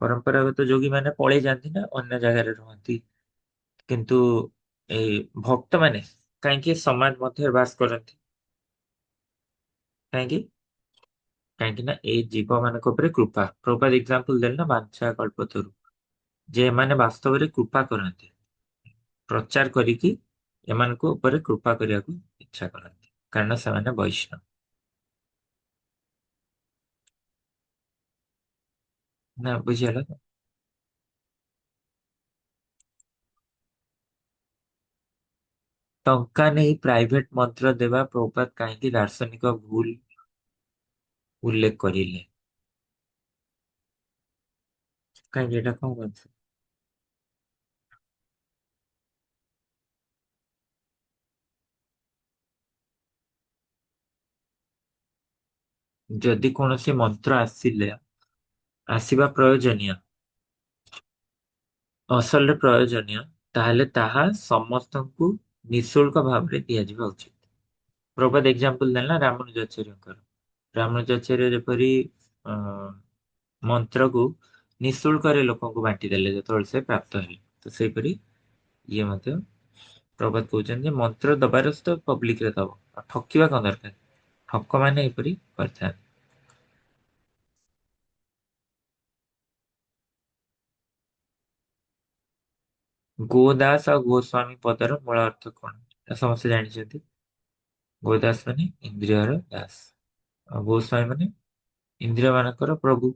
ପରମ୍ପରାଗତ ଯୋଗୀ ମାନେ ପଳେଇ ଯାଆନ୍ତି ନା ଅନ୍ୟ ଜାଗାରେ ରୁହନ୍ତି, କିନ୍ତୁ ଏଇ ଭକ୍ତ ମାନେ କାହିଁକି ସମାଜ ମଧ୍ୟରେ ବାସ କରନ୍ତି? କାହିଁକି? କାହିଁକି ନା ଏଇ ଜୀବ ମାନଙ୍କ ଉପରେ କୃପା। ପ୍ରଭୁପାଦ ଏକ୍ସାମ୍ପଲ ଦେଲେ ନା ବାଞ୍ଛା କଳ୍ପତରୁ, ଯେ ଏମାନେ ବାସ୍ତବରେ କୃପା କରନ୍ତି, ପ୍ରଚାର କରିକି ଏମାନଙ୍କ ଉପରେ କୃପା କରିବାକୁ ଇଚ୍ଛା କରନ୍ତି, କାରଣ ସେମାନେ ବୈଷ୍ଣବ। ନା ବୁଝିଗଲା ତ? ଟଙ୍କା ନେଇ ପ୍ରାଇଭେଟ ମନ୍ତ୍ର ଦେବା ପ୍ରଭୁପାଦ କାହିଁକି ଦାର୍ଶନିକ ଭୁଲ ଉଲ୍ଲେଖ କରିଲେ? କାହିଁକି ଏଇଟା କଣ କରୁଛି? ଯଦି କୌଣସି ମନ୍ତ୍ର ଆସିବା ପ୍ରୟୋଜନୀୟ, ଅସଲରେ ପ୍ରୟୋଜନୀୟ, ତାହେଲେ ତାହା ସମସ୍ତଙ୍କୁ ନିଃଶୁଳ୍କ ଭାବରେ ଦିଆଯିବା ଉଚିତ। ପ୍ରଭୁପାଦ ଏକ୍ସାମ୍ପଲ ଦେଲା ରାମାନୁଜାଚାର୍ଯ୍ୟଙ୍କର। ରାମାନୁଜାଚାର୍ଯ୍ୟ ଯେପରି ଅ ମନ୍ତ୍ରକୁ ନିଃଶୁଳ୍କରେ ଲୋକଙ୍କୁ ବାଣ୍ଟି ଦେଲେ ଯେତେବେଳେ ସେ ପ୍ରାପ୍ତ ହେଲେ, ତ ସେଇପରି ଇଏ ମଧ୍ୟ ପ୍ରଭୁପାଦ କହୁଛନ୍ତି ଯେ ମନ୍ତ୍ର ଦବାର ତ ପବ୍ଲିକରେ ଦବ, ଆଉ ଠକିବା କଣ ଦରକାର? ଠକମାନେ ଏପରି କରିଥାନ୍ତି। ଗୋଦାସ ଆଉ ଗୋସ୍ୱାମୀ ପଦର ମୂଳ ଅର୍ଥ କଣ? ଏହା ସମସ୍ତେ ଜାଣିଛନ୍ତି। ଗୋଦାସ ମାନେ ଇନ୍ଦ୍ରିୟର ଦାସ, ଆଉ ଗୋସ୍ୱାମୀ ମାନେ ଇନ୍ଦ୍ରିୟ ମାନଙ୍କର ପ୍ରଭୁ,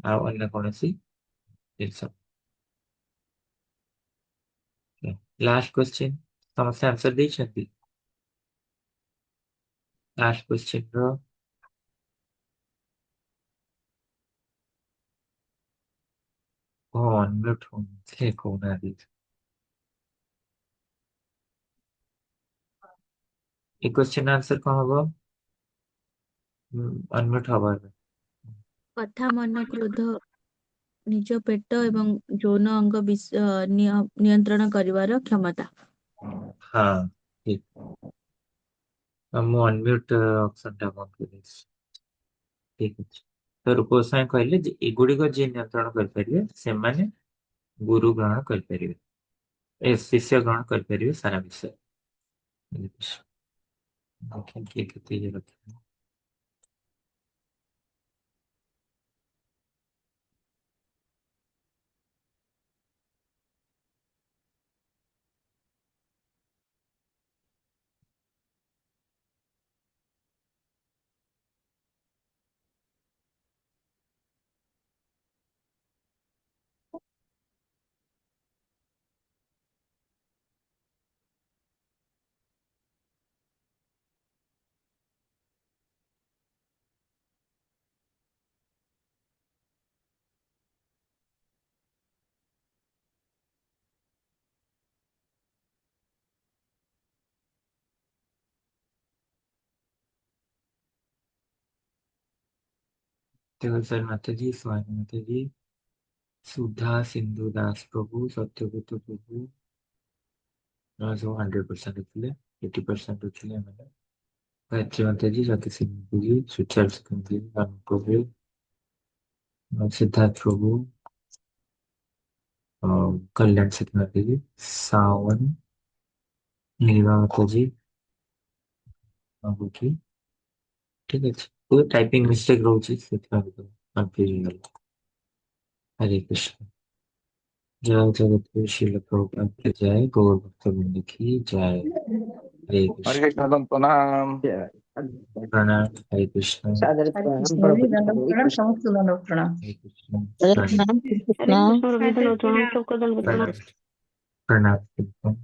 ଆଉ ଅନ୍ୟ କୌଣସି ଜିନିଷ। ଲାଷ୍ଟ କ୍ୱେଶ୍ଚିନ୍, ସମସ୍ତେ ଆନ୍ସର ଦେଇଛନ୍ତି? ଲାଷ୍ଟ କ୍ୱେଶ୍ଚିନ୍ ର ଅନମ୍ୟୁଟ ହଉନଥିଲେ କହୁନାହାନ୍ତି। ଏ କ୍ୱେଶ୍ଚିନ୍ ଆନ୍ସର କଣ ହବ? ଅନମ୍ୟୁଟ ହବ ଏବେ। କଥା, ମନ, କ୍ରୋଧ, ନିଜ ପେଟ ଏବଂ ଯୌନ ଅଙ୍ଗ ନିୟନ୍ତ୍ରଣ କରିବାର କ୍ଷମତା। ହଁ ଠିକ। ମୁଁ ଅନମ୍ୟୁଟ ଅପସନ ଟା ବନ୍ଦ କରିଦେଇଛି। ଠିକ ଅଛି। ତ ରୂପ ଗୋସ୍ୱାମୀ କହିଲେ ଯେ ଏଗୁଡିକ ଯିଏ ନିୟନ୍ତ୍ରଣ କରିପାରିବେ ସେମାନେ ଗୁରୁ ଗ୍ରହଣ କରିପାରିବେ, ଶିଷ୍ୟ ଗ୍ରହଣ କରିପାରିବେ ସାରା ବିଷୟ। ଦେଖିବା କିଏ କେତେ ଇଏ ରଖିବ। सर माता जी, स्वामी माता जी, सुधा सिंधु दास प्रभु, सत्यव्रत प्रभु सब 100% रखिले, 80% रखिले मैंने। गायत्री माता जी, सत्य सिंह जी, सुचार सिंह जी, राम प्रभु, सिद्धार्थ प्रभु, कल्याण सिंह माता जी, सावन नीलवा माता जी बाबू की ठीक আছে कोई टाइपिंग मिस्टेक রହୁଛି ସେଥିପାଇଁ କନଫ୍ୟୁଜन ହେଲା। हरे कृष्ण। जय जगत शिल प्रभुपाद की जय गौर भक्त वृंद की जय। हरे हरे कृष्ण। कृष्ण प्रणाम। प्रणाम। हरे कृष्ण। सादर हरे प्रणाम कृष्ण हरे प्रभु दंडवत प्रणाम समस्त दंडवत प्रणाम। हरे कृष्ण। हरे प्रणाम। कृष्ण हरे कृष्ण रविंद्र प्रणाम सबको दंडवत प्रणाम। प्रणाम। प्रणाम।